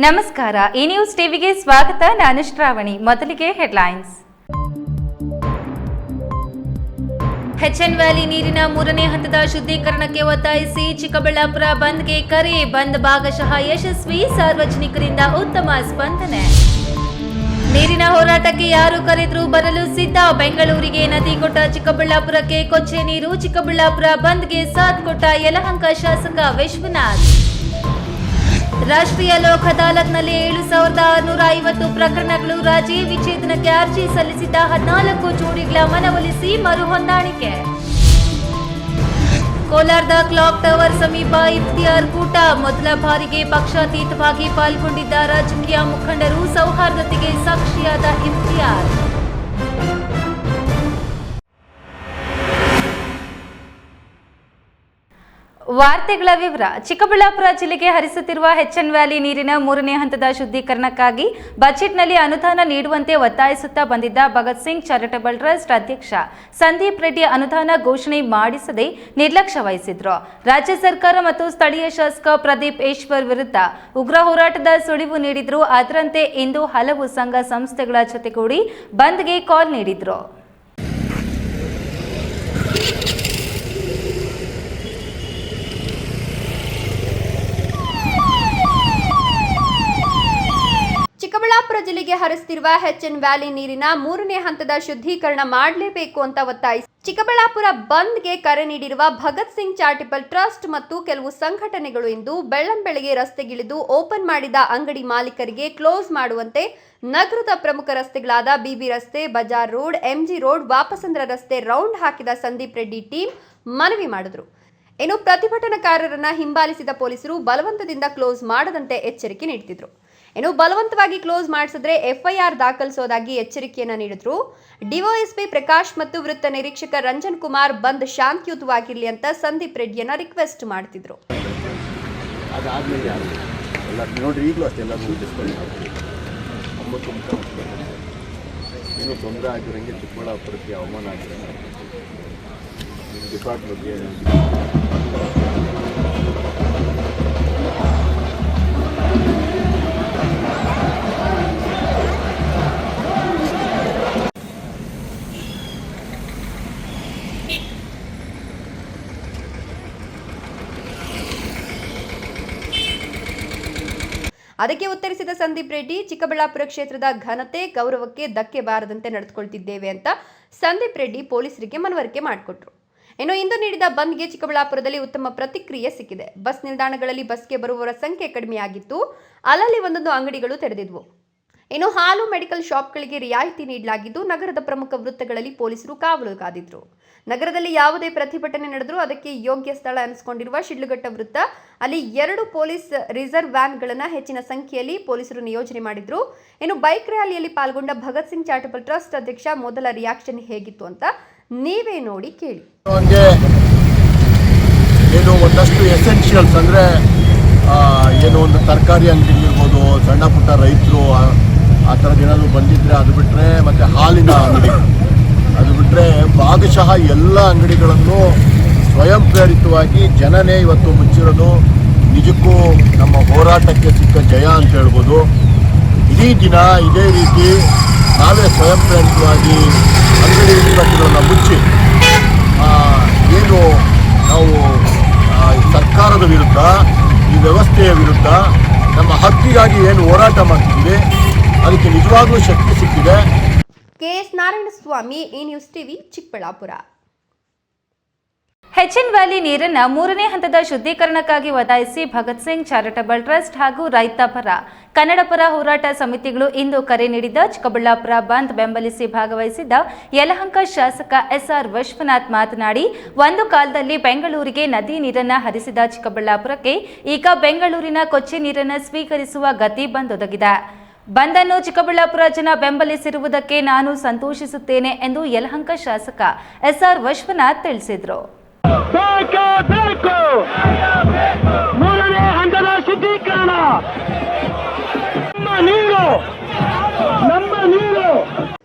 ನಮಸ್ಕಾರ, ಈ ನ್ಯೂಸ್ ಟಿವಿಗೆ ಸ್ವಾಗತ. ನಾನು ಶ್ರಾವಣಿ. ಮೊದಲಿಗೆ ಹೆಡ್ಲೈನ್ಸ್. ಎಚ್ಎನ್ ವ್ಯಾಲಿ ನೀರಿನ 3ನೇ ಹಂತದ ಶುದ್ಧೀಕರಣಕ್ಕೆ ಒತ್ತಾಯಿಸಿ ಚಿಕ್ಕಬಳ್ಳಾಪುರ ಬಂದ್ಗೆ ಕರೆ. ಬಂದ್ ಭಾಗಶಃ ಯಶಸ್ವಿ, ಸಾರ್ವಜನಿಕರಿಂದ ಉತ್ತಮ ಸ್ಪಂದನೆ. ನೀರಿನ ಹೋರಾಟಕ್ಕೆ ಯಾರು ಕರೆದರೂ ಬರಲು ಸಿದ್ಧ. ಬೆಂಗಳೂರಿಗೆ ನದಿ ಕೊಟ್ಟ ಚಿಕ್ಕಬಳ್ಳಾಪುರಕ್ಕೆ ಕೊಚ್ಚೆ ನೀರು. ಚಿಕ್ಕಬಳ್ಳಾಪುರ ಬಂದ್ಗೆ ಸಾಥ್ ಕೊಟ್ಟ ಯಲಹಂಕ ಶಾಸಕ ವಿಶ್ವನಾಥ್. ರಾಷ್ಟ್ರೀಯ ಲೋಕ್ ಅದಾಲತ್ನಲ್ಲಿ 7650 ಪ್ರಕರಣಗಳು. ರಾಜಿ ವಿಚ್ಛೇದನಕ್ಕೆ ಅರ್ಜಿ ಸಲ್ಲಿಸಿದ್ದ 14 ಜೋಡಿಗಳ ಮನವೊಲಿಸಿ ಮರು ಹೊಂದಾಣಿಕೆ. ಕೋಲಾರದ ಕ್ಲಾಕ್ ಟವರ್ ಸಮೀಪ ಇಫ್ತಿಯಾರ್ ಕೂಟ. ಮೊದಲ ಬಾರಿಗೆ ಪಕ್ಷಾತೀತವಾಗಿ ಪಾಲ್ಗೊಂಡಿದ್ದ ರಾಜಕೀಯ ಮುಖಂಡರು. ಸೌಹಾರ್ದತೆಗೆ ಸಾಕ್ಷಿಯಾದ ಇಫ್ತಿಯಾರ್. ವಾರ್ತೆಗಳ ವಿವರ. ಚಿಕ್ಕಬಳ್ಳಾಪುರ ಜಿಲ್ಲೆಗೆ ಹರಿಸುತ್ತಿರುವ ಎಚ್ಎನ್ ವ್ಯಾಲಿ ನೀರಿನ 3ನೇ ಹಂತದ ಶುದ್ಧೀಕರಣಕ್ಕಾಗಿ ಬಜೆಟ್ನಲ್ಲಿ ಅನುದಾನ ನೀಡುವಂತೆ ಒತ್ತಾಯಿಸುತ್ತಾ ಬಂದಿದ್ದ ಭಗತ್ ಸಿಂಗ್ ಚಾರಿಟಬಲ್ ಟ್ರಸ್ಟ್ ಅಧ್ಯಕ್ಷ ಸಂದೀಪ್ ರೆಡ್ಡಿ ಅನುದಾನ ಘೋಷಣೆ ಮಾಡಿಸದೆ ನಿರ್ಲಕ್ಷ್ಯ ವಹಿಸಿದ್ರು. ರಾಜ್ಯ ಸರ್ಕಾರ ಮತ್ತು ಸ್ಥಳೀಯ ಶಾಸಕ ಪ್ರದೀಪ್ ಈಶ್ವರ್ ವಿರುದ್ಧ ಉಗ್ರ ಹೋರಾಟದ ಸುಳಿವು ನೀಡಿದ್ರು. ಅದರಂತೆ ಇಂದು ಹಲವು ಸಂಘ ಸಂಸ್ಥೆಗಳ ಜೊತೆಗೂಡಿ ಬಂದ್ಗೆ ಕಾಲ್ ನೀಡಿದ್ರು. ಚಿಕ್ಕಬಳ್ಳಾಪುರ ಜಿಲ್ಲೆಗೆ ಹರಿಸುತ್ತಿರುವ ಎಚ್ಎನ್ ವ್ಯಾಲಿ ನೀರಿನ 3ನೇ ಹಂತದ ಶುದ್ಧೀಕರಣ ಮಾಡಲೇಬೇಕು ಅಂತ ಒತ್ತಾಯಿಸಿ ಚಿಕ್ಕಬಳ್ಳಾಪುರ ಬಂದ್ಗೆ ಕರೆ ನೀಡಿರುವ ಭಗತ್ ಸಿಂಗ್ ಚಾರಿಟಬಲ್ ಟ್ರಸ್ಟ್ ಮತ್ತು ಕೆಲವು ಸಂಘಟನೆಗಳು ಇಂದು ಬೆಳ್ಳಂಬೆಳಗ್ಗೆ ರಸ್ತೆಗಿಳಿದು ಓಪನ್ ಮಾಡಿದ ಅಂಗಡಿ ಮಾಲೀಕರಿಗೆ ಕ್ಲೋಸ್ ಮಾಡುವಂತೆ ನಗರದ ಪ್ರಮುಖ ರಸ್ತೆಗಳಾದ ಬಿಬಿ ರಸ್ತೆ, Bazaar road, MG road, Wapasandra ರಸ್ತೆ ರೌಂಡ್ ಹಾಕಿದ ಸಂದೀಪ್ ರೆಡ್ಡಿ ಟೀಮ್ ಮನವಿ ಮಾಡಿದ್ರು. ಇನ್ನು ಪ್ರತಿಭಟನಾಕಾರರನ್ನ ಹಿಂಬಾಲಿಸಿದ ಪೊಲೀಸರು ಬಲವಂತದಿಂದ ಕ್ಲೋಸ್ ಮಾಡದಂತೆ ಎಚ್ಚರಿಕೆ ನೀಡುತ್ತಿದ್ರು. ಇನ್ನು ಬಲವಂತವಾಗಿ ಕ್ಲೋಸ್ ಮಾಡಿಸಿದ್ರೆ ಎಫ್ಐಆರ್ ದಾಖಲಿಸೋದಾಗಿ ಎಚ್ಚರಿಕೆಯನ್ನ ನೀಡಿದ್ರು. ಡಿವೈಎಸ್ಪಿ ಪ್ರಕಾಶ್ ಮತ್ತು ವೃತ್ತ ನಿರೀಕ್ಷಕ ರಂಜನ್ ಕುಮಾರ್ ಬಂದ್ ಶಾಂತಿಯುತವಾಗಿರಲಿ ಅಂತ ಸಂದೀಪ್ ರೆಡ್ಡಿಯನ್ನ ರಿಕ್ವೆಸ್ಟ್ ಮಾಡ್ತಿದ್ರು. ತೊಂದರೆ ಆಗಿರೋಂಗೆ ಚಿಕ್ಕಬಳ್ಳಾಪುರಕ್ಕೆ ಅವಮಾನ ಆಗಿದೆ. ಡಿಪಾರ್ಟ್ಮೆಂಟ್ಗೆ ಅದಕ್ಕೆ ಉತ್ತರಿಸಿದ ಸಂದೀಪ್ ರೆಡ್ಡಿ, ಚಿಕ್ಕಬಳ್ಳಾಪುರ ಕ್ಷೇತ್ರದ ಘನತೆ ಗೌರವಕ್ಕೆ ಧಕ್ಕೆ ಬಾರದಂತೆ ನಡೆದುಕೊಳ್ತಿದ್ದೇವೆ ಅಂತ ಸಂದೀಪ್ ರೆಡ್ಡಿ ಪೊಲೀಸರಿಗೆ ಮನವರಿಕೆ ಮಾಡಿಕೊಟ್ರು. ಇನ್ನು ಇಂದು ನೀಡಿದ ಬಂದ್ಗೆ ಚಿಕ್ಕಬಳ್ಳಾಪುರದಲ್ಲಿ ಉತ್ತಮ ಪ್ರತಿಕ್ರಿಯೆ ಸಿಕ್ಕಿದೆ. ಬಸ್ ನಿಲ್ದಾಣಗಳಲ್ಲಿ ಬಸ್ಗೆ ಬರುವವರ ಸಂಖ್ಯೆ ಕಡಿಮೆಯಾಗಿತ್ತು. ಅಲ್ಲಲ್ಲಿ ಒಂದೊಂದು ಅಂಗಡಿಗಳು ತೆರೆದಿದ್ವು. ಇನ್ನು ಹಾಲು, ಮೆಡಿಕಲ್ ಶಾಪ್ಗಳಿಗೆ ರಿಯಾಯಿತಿ ನೀಡಲಾಗಿದ್ದು ನಗರದ ಪ್ರಮುಖ ವೃತ್ತಗಳಲ್ಲಿ ಪೊಲೀಸರು ಕಾವಲು ಕಾದಿದ್ರು. ನಗರದಲ್ಲಿ ಯಾವುದೇ ಪ್ರತಿಭಟನೆ ನಡೆದರೂ ಅದಕ್ಕೆ ಯೋಗ್ಯ ಸ್ಥಳ ಅನಿಸಿಕೊಂಡಿರುವ ಶಿಡ್ಲಘಟ್ಟ ವೃತ್ತ, ಅಲ್ಲಿ 2 ಪೊಲೀಸ್ ರಿಸರ್ವ್ ವ್ಯಾನ್ಗಳನ್ನು ಹೆಚ್ಚಿನ ಸಂಖ್ಯೆಯಲ್ಲಿ ಪೊಲೀಸರು ನಿಯೋಜನೆ ಮಾಡಿದ್ರು. ಇನ್ನು ಬೈಕ್ ರ್ಯಾಲಿಯಲ್ಲಿ ಪಾಲ್ಗೊಂಡ ಭಗತ್ ಸಿಂಗ್ ಚಾರಿಟಬಲ್ ಟ್ರಸ್ಟ್ ಅಧ್ಯಕ್ಷ ಮೊದಲ ರಿಯಾಕ್ಷನ್ ಹೇಗಿತ್ತು ಅಂತ ನೀವೇ ನೋಡಿ ಕೇಳಿ. ಏನು ಒಂದಷ್ಟು ಎಸೆನ್ಷಿಯಲ್ಸ್ ಅಂದರೆ ಏನು ಒಂದು ತರಕಾರಿ ಅಂಗಡಿ ಇರ್ಬೋದು, ಸಣ್ಣ ಪುಟ್ಟ ರೈತರು ಆ ಥರದ್ದು ಏನಾದರೂ ಬಂದಿದ್ದರೆ ಅದು ಬಿಟ್ಟರೆ, ಮತ್ತು ಹಾಲಿನ ಅಂಗಡಿ ಅದು ಬಿಟ್ಟರೆ ಭಾಗಶಃ ಎಲ್ಲ ಅಂಗಡಿಗಳನ್ನು ಸ್ವಯಂ ಪ್ರೇರಿತವಾಗಿ ಜನನೇ ಇವತ್ತು ಮುಚ್ಚಿರೋದು ನಿಜಕ್ಕೂ ನಮ್ಮ ಹೋರಾಟಕ್ಕೆ ಸಿಕ್ಕ ಜಯ ಅಂತ ಹೇಳ್ಬೋದು. ಇಡೀ ದಿನ ಇದೇ ರೀತಿ ನಾವೇ ಸ್ವಯಂ ಪ್ರೇರಿತವಾಗಿ ಅಂಗಡಿ ಇಲಾಖೆಗಳನ್ನು ಮುಚ್ಚಿ ಏನು ನಾವು ಸರ್ಕಾರದ ವಿರುದ್ಧ, ಈ ವ್ಯವಸ್ಥೆಯ ವಿರುದ್ಧ ನಮ್ಮ ಹಕ್ಕಿಗಾಗಿ ಏನು ಹೋರಾಟ ಮಾಡ್ತಿದ್ದೀವಿ ಅದಕ್ಕೆ ನಿಜವಾಗ್ಲೂ ಶಕ್ತಿ ಸಿಕ್ಕಿದೆ. KS Narayanaswamy, E news TV, Chikkaballapur. HN valley ನೀರನ್ನ 3ನೇ ಹಂತದ ಶುದ್ಧೀಕರಣಕ್ಕಾಗಿ ಒತ್ತಾಯಿಸಿ ಭಗತ್ ಸಿಂಗ್ ಚಾರಿಟಬಲ್ ಟ್ರಸ್ಟ್ ಹಾಗೂ ರೈತ ಪರ, ಕನ್ನಡ ಪರ ಹೋರಾಟ ಸಮಿತಿಗಳು ಇಂದು ಕರೆ ನೀಡಿದ ಚಿಕ್ಕಬಳ್ಳಾಪುರ ಬಂದ್ ಬೆಂಬಲಿಸಿ ಭಾಗವಹಿಸಿದ್ದ ಯಲಹಂಕ ಶಾಸಕ ಎಸ್ಆರ್ ವಿಶ್ವನಾಥ್ ಮಾತನಾಡಿ, ಒಂದು ಕಾಲದಲ್ಲಿ ಬೆಂಗಳೂರಿಗೆ ನದಿ ನೀರನ್ನ ಹರಿಸಿದ ಚಿಕ್ಕಬಳ್ಳಾಪುರಕ್ಕೆ ಈಗ ಬೆಂಗಳೂರಿನ ಕೊಚ್ಚೆ ನೀರನ್ನ ಸ್ವೀಕರಿಸುವ ಗತಿ ಬಂದೊದಗಿದೆ. ಬಂದನ್ನು ಚಿಕ್ಕಬಳ್ಳಾಪುರ ಜನ ಬೆಂಬಲಿಸಿರುವುದಕ್ಕೆ ನಾನು ಸಂತೋಷಿಸುತ್ತೇನೆ ಎಂದು ಯಲಹಂಕ ಶಾಸಕ ಎಸ್ಆರ್ ವಿಶ್ವನಾಥ್ ತಿಳಿಸಿದರು.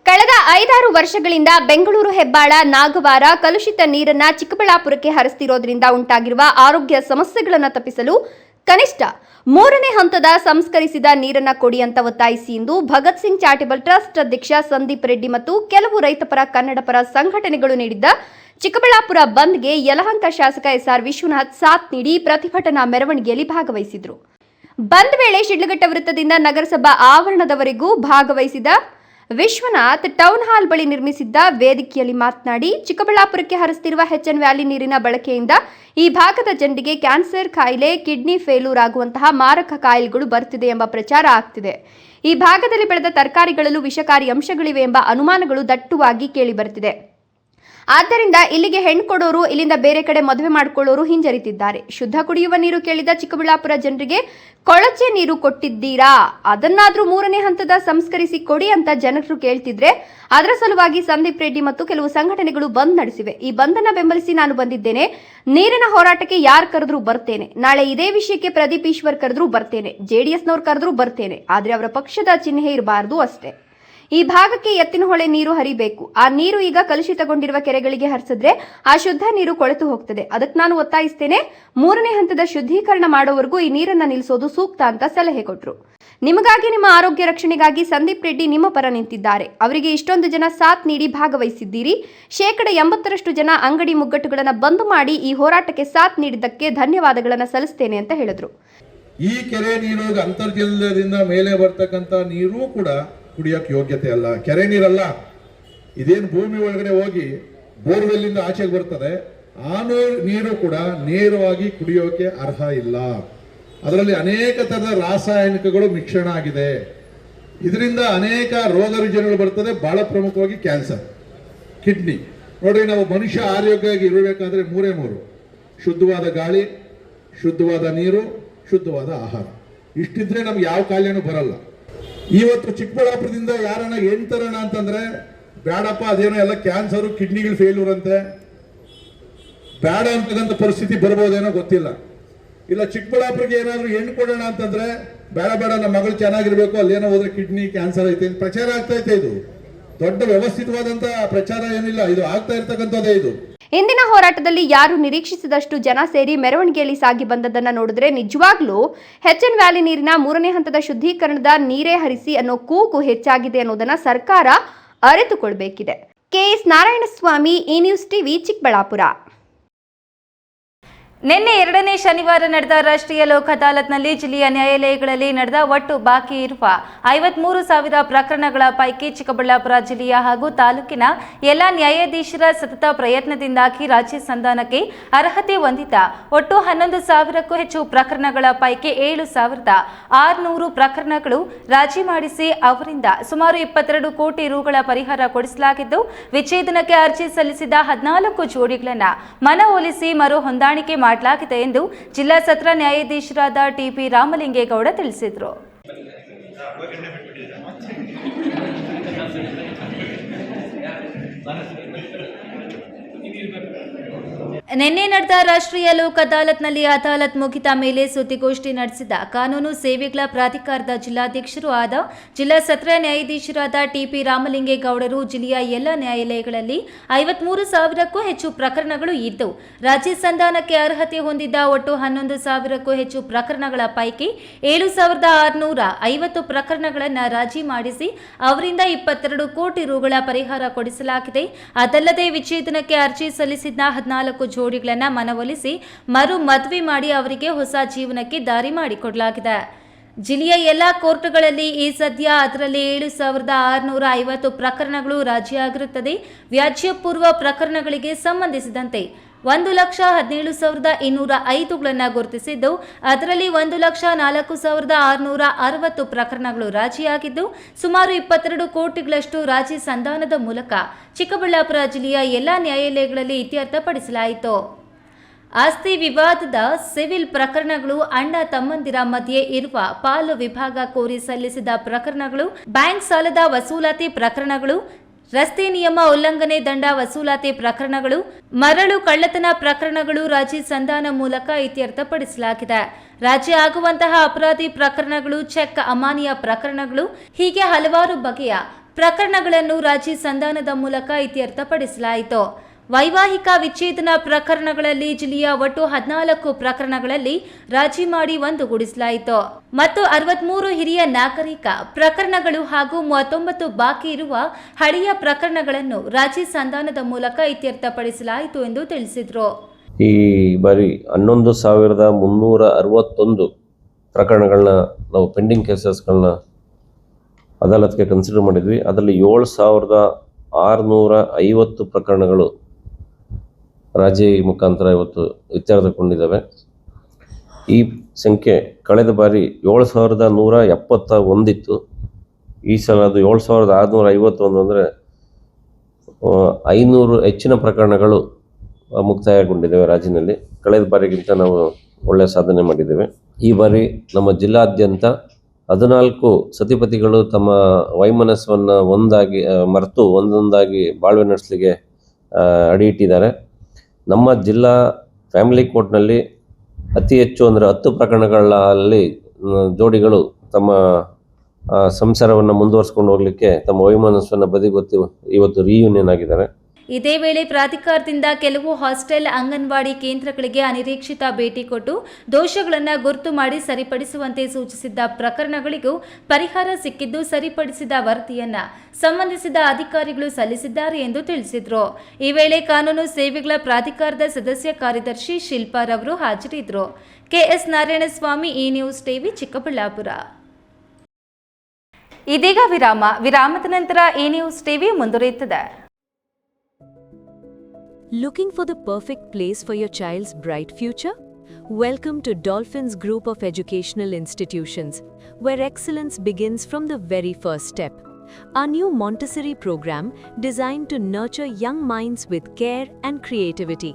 ಕಳೆದ 5-6 ವರ್ಷಗಳಿಂದ ಬೆಂಗಳೂರು ಹೆಬ್ಬಾಳ, ನಾಗವಾರ ಕಲುಷಿತ ನೀರನ್ನ ಚಿಕ್ಕಬಳ್ಳಾಪುರಕ್ಕೆ ಹರಿಸುತ್ತಿರೋದ್ರಿಂದ ಉಂಟಾಗಿರುವ ಆರೋಗ್ಯ ಸಮಸ್ಯೆಗಳನ್ನು ತಪ್ಪಿಸಲು ಕನಿಷ್ಠ ಮೂರನೇ ಹಂತದ ಸಂಸ್ಕರಿಸಿದ ನೀರನ್ನ ಕೊಡಿ ಅಂತ ಒತ್ತಾಯಿಸಿ ಇಂದು ಭಗತ್ ಸಿಂಗ್ ಚಾರಿಟಬಲ್ ಟ್ರಸ್ಟ್ ಅಧ್ಯಕ್ಷ ಸಂದೀಪ್ ರೆಡ್ಡಿ ಮತ್ತು ಕೆಲವು ರೈತಪರ ಕನ್ನಡಪರ ಸಂಘಟನೆಗಳು ನೀಡಿದ್ದ ಚಿಕ್ಕಬಳ್ಳಾಪುರ ಬಂದ್ಗೆ ಯಲಹಂಕ ಶಾಸಕ ಎಸ್ಆರ್ ವಿಶ್ವನಾಥ್ ಸಾಥ್ ನೀಡಿ ಪ್ರತಿಭಟನಾ ಮೆರವಣಿಗೆಯಲ್ಲಿ ಭಾಗವಹಿಸಿದರು. ಬಂದ್ ವೇಳೆ ಶಿಡ್ಲಘಟ್ಟ ವೃತ್ತದಿಂದ ನಗರಸಭಾ ಆವರಣದವರೆಗೂ ಭಾಗವಹಿಸಿದ ವಿಶ್ವನಾಥ್ ಟೌನ್ ಹಾಲ್ ಬಳಿ ನಿರ್ಮಿಸಿದ್ದ ವೇದಿಕೆಯಲ್ಲಿ ಮಾತನಾಡಿ, ಚಿಕ್ಕಬಳ್ಳಾಪುರಕ್ಕೆ ಹರಿಸುತ್ತಿರುವ ಎಚ್ಎನ್ ವ್ಯಾಲಿ ನೀರಿನ ಬಳಕೆಯಿಂದ ಈ ಭಾಗದ ಜನರಿಗೆ ಕ್ಯಾನ್ಸರ್ ಕಾಯಿಲೆ, ಕಿಡ್ನಿ ಫೇಲ್ಯೂರ್ ಆಗುವಂತಹ ಮಾರಕ ಕಾಯಿಲೆಗಳು ಬರುತ್ತಿದೆ ಎಂಬ ಪ್ರಚಾರ ಆಗ್ತಿದೆ. ಈ ಭಾಗದಲ್ಲಿ ಬೆಳೆದ ತರಕಾರಿಗಳಲ್ಲೂ ವಿಷಕಾರಿ ಅಂಶಗಳಿವೆ ಎಂಬ ಅನುಮಾನಗಳು ದಟ್ಟುವಾಗಿ ಕೇಳಿಬರುತ್ತಿದೆ. ಆದ್ದರಿಂದ ಇಲ್ಲಿಗೆ ಹೆಣ್ಣು ಕೊಡೋರು ಇಲ್ಲಿಂದ ಬೇರೆ ಕಡೆ ಮದುವೆ ಮಾಡಿಕೊಳ್ಳೋರು ಹಿಂಜರಿತಿದ್ದಾರೆ. ಶುದ್ಧ ಕುಡಿಯುವ ನೀರು ಕೇಳಿದ ಚಿಕ್ಕಬಳ್ಳಾಪುರ ಜನರಿಗೆ ಕೊಳಚೆ ನೀರು ಕೊಟ್ಟಿದ್ದೀರಾ, ಅದನ್ನಾದ್ರೂ ಮೂರನೇ ಹಂತದ ಸಂಸ್ಕರಿಸಿ ಕೊಡಿ ಅಂತ ಜನರು ಕೇಳ್ತಿದ್ರೆ ಅದರ ಸಲುವಾಗಿ ಸಂದೀಪ್ ರೆಡ್ಡಿ ಮತ್ತು ಕೆಲವು ಸಂಘಟನೆಗಳು ಬಂದ್ ನಡೆಸಿವೆ. ಈ ಬಂದನ್ನ ಬೆಂಬಲಿಸಿ ನಾನು ಬಂದಿದ್ದೇನೆ. ನೀರಿನ ಹೋರಾಟಕ್ಕೆ ಯಾರು ಕರೆದ್ರೂ ಬರ್ತೇನೆ. ನಾಳೆ ಇದೇ ವಿಷಯಕ್ಕೆ ಪ್ರದೀಪ್ ಈಶ್ವರ್ ಕರೆದ್ರೂ ಬರ್ತೇನೆ. ಜೆಡಿಎಸ್ನವ್ರು ಕರೆದ್ರೂ ಬರ್ತೇನೆ. ಆದ್ರೆ ಅವರ ಪಕ್ಷದ ಚಿಹ್ನೆ ಇರಬಾರದು ಅಷ್ಟೇ. ಈ ಭಾಗಕ್ಕೆ ಎತ್ತಿನಹೊಳೆ ನೀರು ಹರಿಬೇಕು. ಆ ನೀರು ಈಗ ಕಲುಷಿತಗೊಂಡಿರುವ ಕೆರೆಗಳಿಗೆ ಹರಿಸಿದ್ರೆ ಆ ಶುದ್ಧ ನೀರು ಕೊಳೆತು ಹೋಗ್ತದೆ. ಅದಕ್ಕೆ ನಾನು ಒತ್ತಾಯಿಸ್ತೇನೆ, ಮೂರನೇ ಹಂತದ ಶುದ್ಧೀಕರಣ ಮಾಡೋವರೆಗೂ ಈ ನೀರನ್ನ ನಿಲ್ಲಿಸೋದು ಸೂಕ್ತ ಅಂತ ಸಲಹೆ ಕೊಟ್ಟರು. ನಿಮಗಾಗಿ, ನಿಮ್ಮ ಆರೋಗ್ಯ ರಕ್ಷಣೆಗಾಗಿ ಸಂದೀಪ್ ರೆಡ್ಡಿ ನಿಮ್ಮ ಪರ ನಿಂತಿದ್ದಾರೆ. ಅವರಿಗೆ ಇಷ್ಟೊಂದು ಜನ ಸಾಥ್ ನೀಡಿ ಭಾಗವಹಿಸಿದ್ದೀರಿ. 80% ಜನ ಅಂಗಡಿ ಮುಗ್ಗಟ್ಟುಗಳನ್ನು ಬಂದ್ ಮಾಡಿ ಈ ಹೋರಾಟಕ್ಕೆ ಸಾಥ್ ನೀಡಿದ್ದಕ್ಕೆ ಧನ್ಯವಾದಗಳನ್ನು ಸಲ್ಲಿಸ್ತೇನೆ ಅಂತ ಹೇಳಿದ್ರು. ಈ ಕೆರೆ ನೀರು ಅಂತರ್ಜಲದಿಂದ ಮೇಲೆ ಬರ್ತಕ್ಕಂಥ ನೀರು ಕೂಡ ಕುಡಿಯೋಕೆ ಯೋಗ್ಯತೆ ಅಲ್ಲ, ಕೆರೆ ನೀರಲ್ಲ. ಇದೇನು ಭೂಮಿ ಒಳಗಡೆ ಹೋಗಿ ಬೋರ್ವೆಲ್ಲಿಂದ ಆಚೆಗೆ ಬರ್ತದೆ, ಆ ನೀರು ಕೂಡ ನೇರವಾಗಿ ಕುಡಿಯೋಕೆ ಅರ್ಹ ಇಲ್ಲ. ಅದರಲ್ಲಿ ಅನೇಕ ತರದ ರಾಸಾಯನಿಕಗಳು ಮಿಶ್ರಣ ಆಗಿದೆ. ಇದರಿಂದ ಅನೇಕ ರೋಗ ರುಜಿನಗಳು ಬರ್ತದೆ. ಬಹಳ ಪ್ರಮುಖವಾಗಿ ಕ್ಯಾನ್ಸರ್, ಕಿಡ್ನಿ. ನೋಡ್ರಿ, ನಾವು ಮನುಷ್ಯ ಆರೋಗ್ಯವಾಗಿ ಇರಬೇಕಾದ್ರೆ ಮೂರು: ಶುದ್ಧವಾದ ಗಾಳಿ, ಶುದ್ಧವಾದ ನೀರು, ಶುದ್ಧವಾದ ಆಹಾರ. ಇಷ್ಟಿದ್ರೆ ನಮ್ಗೆ ಯಾವ ಕಾಯಿಲೆನೂ ಬರಲ್ಲ. ಇವತ್ತು ಚಿಕ್ಕಬಳ್ಳಾಪುರದಿಂದ ಯಾರನ್ನ ತರೋಣ ಅಂತಂದ್ರೆ ಬೇಡಪ್ಪ, ಅದೇನೋ ಎಲ್ಲ ಕ್ಯಾನ್ಸರ್, ಕಿಡ್ನಿಗಳು ಫೇಲ್ಯೂರ್ ಅಂತೆ, ಬೇಡ ಅಂತಕ್ಕಂಥ ಪರಿಸ್ಥಿತಿ ಬರ್ಬೋದೇನೋ ಗೊತ್ತಿಲ್ಲ. ಇಲ್ಲ ಚಿಕ್ಕಬಳ್ಳಾಪುರಕ್ಕೆ ಏನಾದ್ರು ಹೆಣ್ಣು ಕೊಡೋಣ ಅಂತಂದ್ರೆ ಬೇಡ ನಮ್ಮ ಮಗಳು ಚೆನ್ನಾಗಿರ್ಬೇಕು, ಅಲ್ಲೇನೋ ಹೋದ್ರೆ ಕಿಡ್ನಿ ಕ್ಯಾನ್ಸರ್ ಐತೆ ಪ್ರಚಾರ ಆಗ್ತಾ ಐತೆ. ಇದು ದೊಡ್ಡ ವ್ಯವಸ್ಥಿತವಾದಂತ ಪ್ರಚಾರ ಏನಿಲ್ಲ, ಇದು ಆಗ್ತಾ ಇರ್ತಕ್ಕಂಥದ್ದೇ. ಇದು ಇಂದಿನ ಹೋರಾಟದಲ್ಲಿ ಯಾರು ನಿರೀಕ್ಷಿಸಿದಷ್ಟು ಜನ ಸೇರಿ ಮೆರವಣಿಗೆಯಲ್ಲಿ ಸಾಗಿ ಬಂದದನ್ನ ನೋಡಿದ್ರೆ ನಿಜವಾಗ್ಲೂ ಎಚ್ಎನ್ ವ್ಯಾಲಿ ನೀರಿನ ಮೂರನೇ ಹಂತದ ಶುದ್ಧೀಕರಣದ ನೀರೇ ಹರಿಸಿ ಅನ್ನೋ ಕೂಗು ಹೆಚ್ಚಾಗಿದೆ ಅನ್ನೋದನ್ನ ಸರ್ಕಾರ ಅರಿತುಕೊಳ್ಬೇಕಿದೆ. KS Narayanaswamy, E news TV, Chikkaballapur. ನಿನ್ನೆ 2ನೇ ಶನಿವಾರ ನಡೆದ ರಾಷ್ಟ್ರೀಯ ಲೋಕ್ ಅದಾಲತ್ನಲ್ಲಿ ಜಿಲ್ಲೆಯ ನ್ಯಾಯಾಲಯಗಳಲ್ಲಿ ನಡೆದ ಒಟ್ಟು ಬಾಕಿ ಇರುವ 53,000 ಪ್ರಕರಣಗಳ ಪೈಕಿ ಚಿಕ್ಕಬಳ್ಳಾಪುರ ಜಿಲ್ಲೆಯ ಹಾಗೂ ತಾಲೂಕಿನ ಎಲ್ಲ ನ್ಯಾಯಾಧೀಶರ ಸತತ ಪ್ರಯತ್ನದಿಂದಾಗಿ ರಾಜ್ಯ ಸಂಧಾನಕ್ಕೆ ಅರ್ಹತೆ ಹೊಂದಿದ್ದ ಒಟ್ಟು 11,000ಕ್ಕೂ ಹೆಚ್ಚು ಪ್ರಕರಣಗಳ ಪೈಕಿ 7,600 ಪ್ರಕರಣಗಳು ರಾಜಿ ಮಾಡಿಸಿ ಅವರಿಂದ ಸುಮಾರು 22 ಕೋಟಿ ರುಗಳ ಪರಿಹಾರ ಕೊಡಿಸಲಾಗಿದ್ದು, ವಿಚ್ಛೇದನಕ್ಕೆ ಅರ್ಜಿ ಸಲ್ಲಿಸಿದ 14 ಜೋಡಿಗಳನ್ನು ಮನವೊಲಿಸಿ ಮರು ಹೊಂದಾಣಿಕೆ ಮಾಡಲಾಗಿದೆ ಎಂದು ಜಿಲ್ಲಾ ಸತ್ರ ನ್ಯಾಯಾಧೀಶರಾದ ಟಿಪಿ ರಾಮಲಿಂಗೇಗೌಡ ತಿಳಿಸಿದರು. ನಿನ್ನೆ ನಡೆದ ರಾಷ್ಟ್ರೀಯ ಲೋಕ್ ಅದಾಲತ್ನಲ್ಲಿ ಅದಾಲತ್ ಮುಗಿದ ಮೇಲೆ ಸುದ್ದಿಗೋಷ್ಠಿ ನಡೆಸಿದ ಕಾನೂನು ಸೇವೆಗಳ ಪ್ರಾಧಿಕಾರದ ಜಿಲ್ಲಾಧ್ಯಕ್ಷರು ಆದ ಜಿಲ್ಲಾ ಸತ್ರ ನ್ಯಾಯಾಧೀಶರಾದ ಟಿಪಿ ರಾಮಲಿಂಗೇಗೌಡರು ಜಿಲ್ಲೆಯ ಎಲ್ಲ ನ್ಯಾಯಾಲಯಗಳಲ್ಲಿ 53,000ಕ್ಕೂ ಹೆಚ್ಚು ಪ್ರಕರಣಗಳು ಇದ್ದು, ರಾಜ್ಯ ಸಂಧಾನಕ್ಕೆ ಅರ್ಹತೆ ಹೊಂದಿದ್ದ ಒಟ್ಟು 11,000ಕ್ಕೂ ಹೆಚ್ಚು ಪ್ರಕರಣಗಳ ಪೈಕಿ 7,650 ಪ್ರಕರಣಗಳನ್ನು ರಾಜಿ ಮಾಡಿಸಿ ಅವರಿಂದ 22 ಕೋಟಿ ರುಗಳ ಪರಿಹಾರ ಕೊಡಿಸಲಾಗಿದೆ. ಅದಲ್ಲದೆ ವಿಚ್ಛೇದನಕ್ಕೆ ಅರ್ಜಿ ಸಲ್ಲಿಸಿದ 14 ಜೋಡಿಗಳನ್ನು ಮನವೊಲಿಸಿ ಮರು ಮದುವೆ ಮಾಡಿ ಅವರಿಗೆ ಹೊಸ ಜೀವನಕ್ಕೆ ದಾರಿ ಮಾಡಿಕೊಡಲಾಗಿದೆ. ಜಿಲ್ಲೆಯ ಎಲ್ಲ ಕೋರ್ಟ್ಗಳಲ್ಲಿ ಈ ಸದ್ಯ ಅದರಲ್ಲಿ 7,650 ಪ್ರಕರಣಗಳು ರಾಜಿಯಾಗಿರುತ್ತದೆ. ವ್ಯಾಜ್ಯ ಪೂರ್ವ ಪ್ರಕರಣಗಳಿಗೆ ಸಂಬಂಧಿಸಿದಂತೆ 1,17,205ಗಳನ್ನು ಗುರುತಿಸಿದ್ದು, ಅದರಲ್ಲಿ 1,04,660 ಪ್ರಕರಣಗಳು ರಾಜಿಯಾಗಿದ್ದು, ಸುಮಾರು 22 ಕೋಟಿಗಳಷ್ಟು ರಾಜಿ ಸಂಧಾನದ ಮೂಲಕ ಚಿಕ್ಕಬಳ್ಳಾಪುರ ಜಿಲ್ಲೆಯ ಎಲ್ಲ ನ್ಯಾಯಾಲಯಗಳಲ್ಲಿ ಇತ್ಯರ್ಥಪಡಿಸಲಾಯಿತು. ಆಸ್ತಿ ವಿವಾದದ ಸಿವಿಲ್ ಪ್ರಕರಣಗಳು, ಅಣ್ಣ ತಮ್ಮಂದಿರ ಮಧ್ಯೆ ಇರುವ ಪಾಲು ವಿಭಾಗ ಕೋರಿ ಸಲ್ಲಿಸಿದ ಪ್ರಕರಣಗಳು, ಬ್ಯಾಂಕ್ ಸಾಲದ ವಸೂಲಾತಿ ಪ್ರಕರಣಗಳು, ರಸ್ತೆ ನಿಯಮ ಉಲ್ಲಂಘನೆ ದಂಡ ವಸೂಲಾತಿ ಪ್ರಕರಣಗಳು, ಮರಳು ಕಳ್ಳತನ ಪ್ರಕರಣಗಳು ರಾಜಿ ಸಂಧಾನ ಮೂಲಕ ಇತ್ಯರ್ಥಪಡಿಸಲಾಗಿದೆ. ರಾಜಿ ಆಗುವಂತಹ ಅಪರಾಧಿ ಪ್ರಕರಣಗಳು, ಚೆಕ್ ಅಮಾನ್ಯ ಪ್ರಕರಣಗಳು, ಹೀಗೆ ಹಲವಾರು ಬಗೆಯ ಪ್ರಕರಣಗಳನ್ನು ರಾಜಿ ಸಂಧಾನದ ಮೂಲಕ ಇತ್ಯರ್ಥಪಡಿಸಲಾಯಿತು. ವೈವಾಹಿಕ ವಿಚ್ಛೇದನ ಪ್ರಕರಣಗಳಲ್ಲಿ ಜಿಲ್ಲೆಯ ಒಟ್ಟು 14 ಪ್ರಕರಣಗಳಲ್ಲಿ ರಾಜಿ ಮಾಡಿ ಒಂದುಗೂಡಿಸಲಾಯಿತು ಮತ್ತು 63 ಹಿರಿಯ ನಾಗರಿಕ ಪ್ರಕರಣಗಳು ಹಾಗೂ 39 ಬಾಕಿ ಇರುವ ಹಳೆಯ ಪ್ರಕರಣಗಳನ್ನು ರಾಜಿ ಸಂಧಾನದ ಮೂಲಕ ಇತ್ಯರ್ಥಪಡಿಸಲಾಯಿತು ಎಂದು ತಿಳಿಸಿದರು. ಈ ಬಾರಿ 11,361 ಪ್ರಕರಣಗಳನ್ನ ನಾವು ಪೆಂಡಿಂಗ್ ಕೇಸಸ್ಗಳನ್ನ ಅದಾಲತ್ಗೆ ಕನ್ಸಿಡರ್ ಮಾಡಿದ್ವಿ. ಅದರಲ್ಲಿ 7,650 ಪ್ರಕರಣಗಳು ರಾಜಿ ಮುಖಾಂತರ ಇವತ್ತು ಇತ್ಯರ್ಥಗೊಂಡಿದ್ದಾವೆ. ಈ ಸಂಖ್ಯೆ ಕಳೆದ ಬಾರಿ 7,171 ಇತ್ತು. ಈ ಸಲ ಅದು 7,651 ಅಂದರೆ 500 ಹೆಚ್ಚಿನ ಪ್ರಕರಣಗಳು ಮುಕ್ತಾಯಗೊಂಡಿದ್ದೇವೆ ರಾಜಿನಲ್ಲಿ. ಕಳೆದ ಬಾರಿಗಿಂತ ನಾವು ಒಳ್ಳೆಯ ಸಾಧನೆ ಮಾಡಿದ್ದೇವೆ. ಈ ಬಾರಿ ನಮ್ಮ ಜಿಲ್ಲಾದ್ಯಂತ 14 ಸತಿಪತಿಗಳು ತಮ್ಮ ವೈಮನಸ್ಸನ್ನು ಮರೆತು ಒಂದೊಂದಾಗಿ ಬಾಳ್ವೆ ನಡೆಸಲಿಕ್ಕೆ ಅಡಿ ಇಟ್ಟಿದ್ದಾರೆ. ನಮ್ಮ ಜಿಲ್ಲಾ ಫ್ಯಾಮಿಲಿ ಕೋರ್ಟ್ನಲ್ಲಿ ಅತಿ ಹೆಚ್ಚು ಅಂದರೆ 10 ಪ್ರಕರಣಗಳಲ್ಲಿ ಜೋಡಿಗಳು ತಮ್ಮ ಸಂಸಾರವನ್ನು ಮುಂದುವರಿಸ್ಕೊಂಡು ಹೋಗಲಿಕ್ಕೆ ತಮ್ಮ ವೈಮನಸ್ಸನ್ನು ಬದಿಗೊತ್ತಿ ಇವತ್ತು ರಿಯೂನಿಯನ್ ಆಗಿದ್ದಾರೆ. ಇದೇ ವೇಳೆ ಪ್ರಾಧಿಕಾರದಿಂದ ಕೆಲವು ಹಾಸ್ಟೆಲ್ ಅಂಗನವಾಡಿ ಕೇಂದ್ರಗಳಿಗೆ ಅನಿರೀಕ್ಷಿತ ಭೇಟಿ ಕೊಟ್ಟು ದೋಷಗಳನ್ನು ಗುರುತು ಮಾಡಿ ಸರಿಪಡಿಸುವಂತೆ ಸೂಚಿಸಿದ್ದ ಪ್ರಕರಣಗಳಿಗೂ ಪರಿಹಾರ ಸಿಕ್ಕಿದ್ದು ಸರಿಪಡಿಸಿದ ವರದಿಯನ್ನ ಸಂಬಂಧಿಸಿದ ಅಧಿಕಾರಿಗಳು ಸಲ್ಲಿಸಿದ್ದಾರೆ ಎಂದು ತಿಳಿಸಿದರು. ಈ ವೇಳೆ ಕಾನೂನು ಸೇವೆಗಳ ಪ್ರಾಧಿಕಾರದ ಸದಸ್ಯ ಕಾರ್ಯದರ್ಶಿ ಶಿಲ್ಪಾರವರು ಹಾಜರಿದ್ದರು. KS Narayanaswamy, E news TV, Chikkaballapur. ಇದೀಗ ವಿರಾಮದ ನಂತರ ಇ ನ್ಯೂಸ್ ಟಿವಿ ಮುಂದುವರಿಯುತ್ತದೆ. Looking for the perfect place for your child's bright future? Welcome to Dolphins Group of Educational Institutions, where excellence begins from the very first step. Our new Montessori program designed to nurture young minds with care and creativity.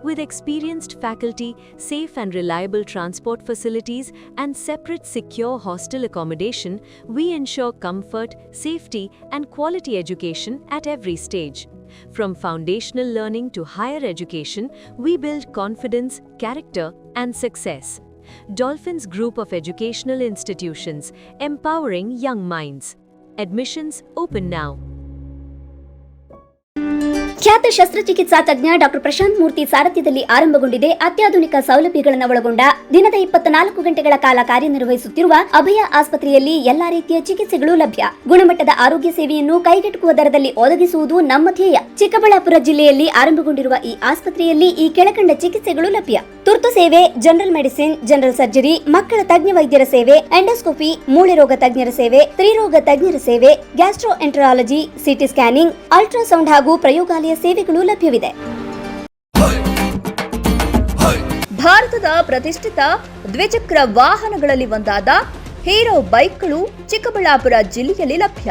With experienced faculty, safe and reliable transport facilities, and separate secure hostel accommodation, we ensure comfort, safety, and quality education at every stage. From foundational learning to higher education, we build confidence, character, and success. Dolphins Group of Educational Institutions, empowering young minds. Admissions open now. ಖ್ಯಾತ ಶಸ್ತ್ರಚಿಕಿತ್ಸಾ ತಜ್ಞ doctor Prashant ಮೂರ್ತಿ ಸಾರಥ್ಯದಲ್ಲಿ ಆರಂಭಗೊಂಡಿದೆ. ಅತ್ಯಾಧುನಿಕ ಸೌಲಭ್ಯಗಳನ್ನು ಒಳಗೊಂಡ ದಿನದ 24 ಗಂಟೆಗಳ ಕಾಲ ಕಾರ್ಯನಿರ್ವಹಿಸುತ್ತಿರುವ ಅಭಯ ಆಸ್ಪತ್ರೆಯಲ್ಲಿ ಎಲ್ಲಾ ರೀತಿಯ ಚಿಕಿತ್ಸೆಗಳು ಲಭ್ಯ. ಗುಣಮಟ್ಟದ ಆರೋಗ್ಯ ಸೇವೆಯನ್ನು ಕೈಗೆಟುಕುವ ದರದಲ್ಲಿ ಒದಗಿಸುವುದು ನಮ್ಮ ಧ್ಯೇಯ. ಚಿಕ್ಕಬಳ್ಳಾಪುರ ಜಿಲ್ಲೆಯಲ್ಲಿ ಆರಂಭಗೊಂಡಿರುವ ಈ ಆಸ್ಪತ್ರೆಯಲ್ಲಿ ಈ ಕೆಳಕಂಡ ಚಿಕಿತ್ಸೆಗಳು ಲಭ್ಯ: ತುರ್ತು ಸೇವೆ, ಜನರಲ್ ಮೆಡಿಸಿನ್, ಜನರಲ್ ಸರ್ಜರಿ, ಮಕ್ಕಳ ತಜ್ಞ ವೈದ್ಯರ ಸೇವೆ, ಎಂಡೋಸ್ಕೋಪಿ, ಮೂಳೆ ರೋಗ ತಜ್ಞರ ಸೇವೆ, ಸ್ತ್ರೀರೋಗ ತಜ್ಞರ ಸೇವೆ, ಗ್ಯಾಸ್ಟ್ರೋಎಂಟರಾಲಜಿ, ಸಿಟಿ ಸ್ಕ್ಯಾನಿಂಗ್, ಅಲ್ಟ್ರಾಸೌಂಡ್ ಹಾಗೂ ಪ್ರಯೋಗಾಲಯ ಸೇವೆಗಳು ಲಭ್ಯವಿದೆ. ಭಾರತದ ಪ್ರತಿಷ್ಠಿತ ದ್ವಿಚಕ್ರ ವಾಹನಗಳಲ್ಲಿ ಒಂದಾದ ಹೀರೋ ಬೈಕ್ಗಳು ಚಿಕ್ಕಬಳ್ಳಾಪುರ ಜಿಲ್ಲೆಯಲ್ಲಿ ಲಭ್ಯ.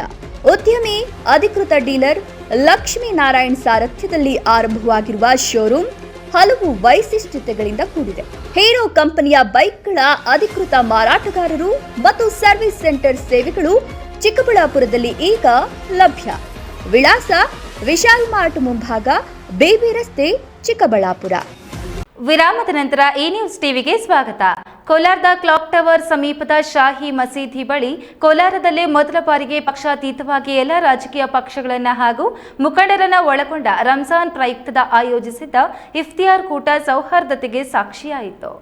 ಉದ್ಯಮಿ ಅಧಿಕೃತ ಡೀಲರ್ ಲಕ್ಷ್ಮೀನಾರಾಯಣ್ ಸಾರಥ್ಯದಲ್ಲಿ ಆರಂಭವಾಗಿರುವ ಶೋರೂಮ್ ಹಲವು ವೈಶಿಷ್ಟ್ಯತೆಗಳಿಂದ ಕೂಡಿದೆ. ಹೀರೋ ಕಂಪನಿಯ ಬೈಕ್ಗಳ ಅಧಿಕೃತ ಮಾರಾಟಗಾರರು ಮತ್ತು ಸರ್ವಿಸ್ ಸೆಂಟರ್ ಸೇವೆಗಳು ಚಿಕ್ಕಬಳ್ಳಾಪುರದಲ್ಲಿ ಈಗ ಲಭ್ಯ. ವಿಳಾಸ: ವಿಶಾಲ್ ಮಾರ್ಟ್ ಮುಂಭಾಗ, ಬೇಬಿ ರಸ್ತೆ, ಚಿಕ್ಕಬಳ್ಳಾಪುರ. ವಿರಾಮದ ನಂತರ ಇ ನ್ಯೂಸ್ ಟಿವಿಗೆ ಸ್ವಾಗತ. ಕೋಲಾರದ ಕ್ಲಾಕ್ ಟವರ್ ಸಮೀಪದ ಶಾಹಿ ಮಸೀದಿ ಬಳಿ ಕೋಲಾರದಲ್ಲೇ ಮೊದಲ ಬಾರಿಗೆ ಪಕ್ಷಾತೀತವಾಗಿ ಎಲ್ಲ ರಾಜಕೀಯ ಪಕ್ಷಗಳನ್ನು ಹಾಗೂ ಮುಖಂಡರನ್ನು ಒಳಗೊಂಡ ರಂಜಾನ್ ಪ್ರಯುಕ್ತದ ಆಯೋಜಿಸಿದ್ದ ಇಫ್ತಿಯಾರ್ ಕೂಟ ಸೌಹಾರ್ದತೆಗೆ ಸಾಕ್ಷಿಯಾಯಿತು.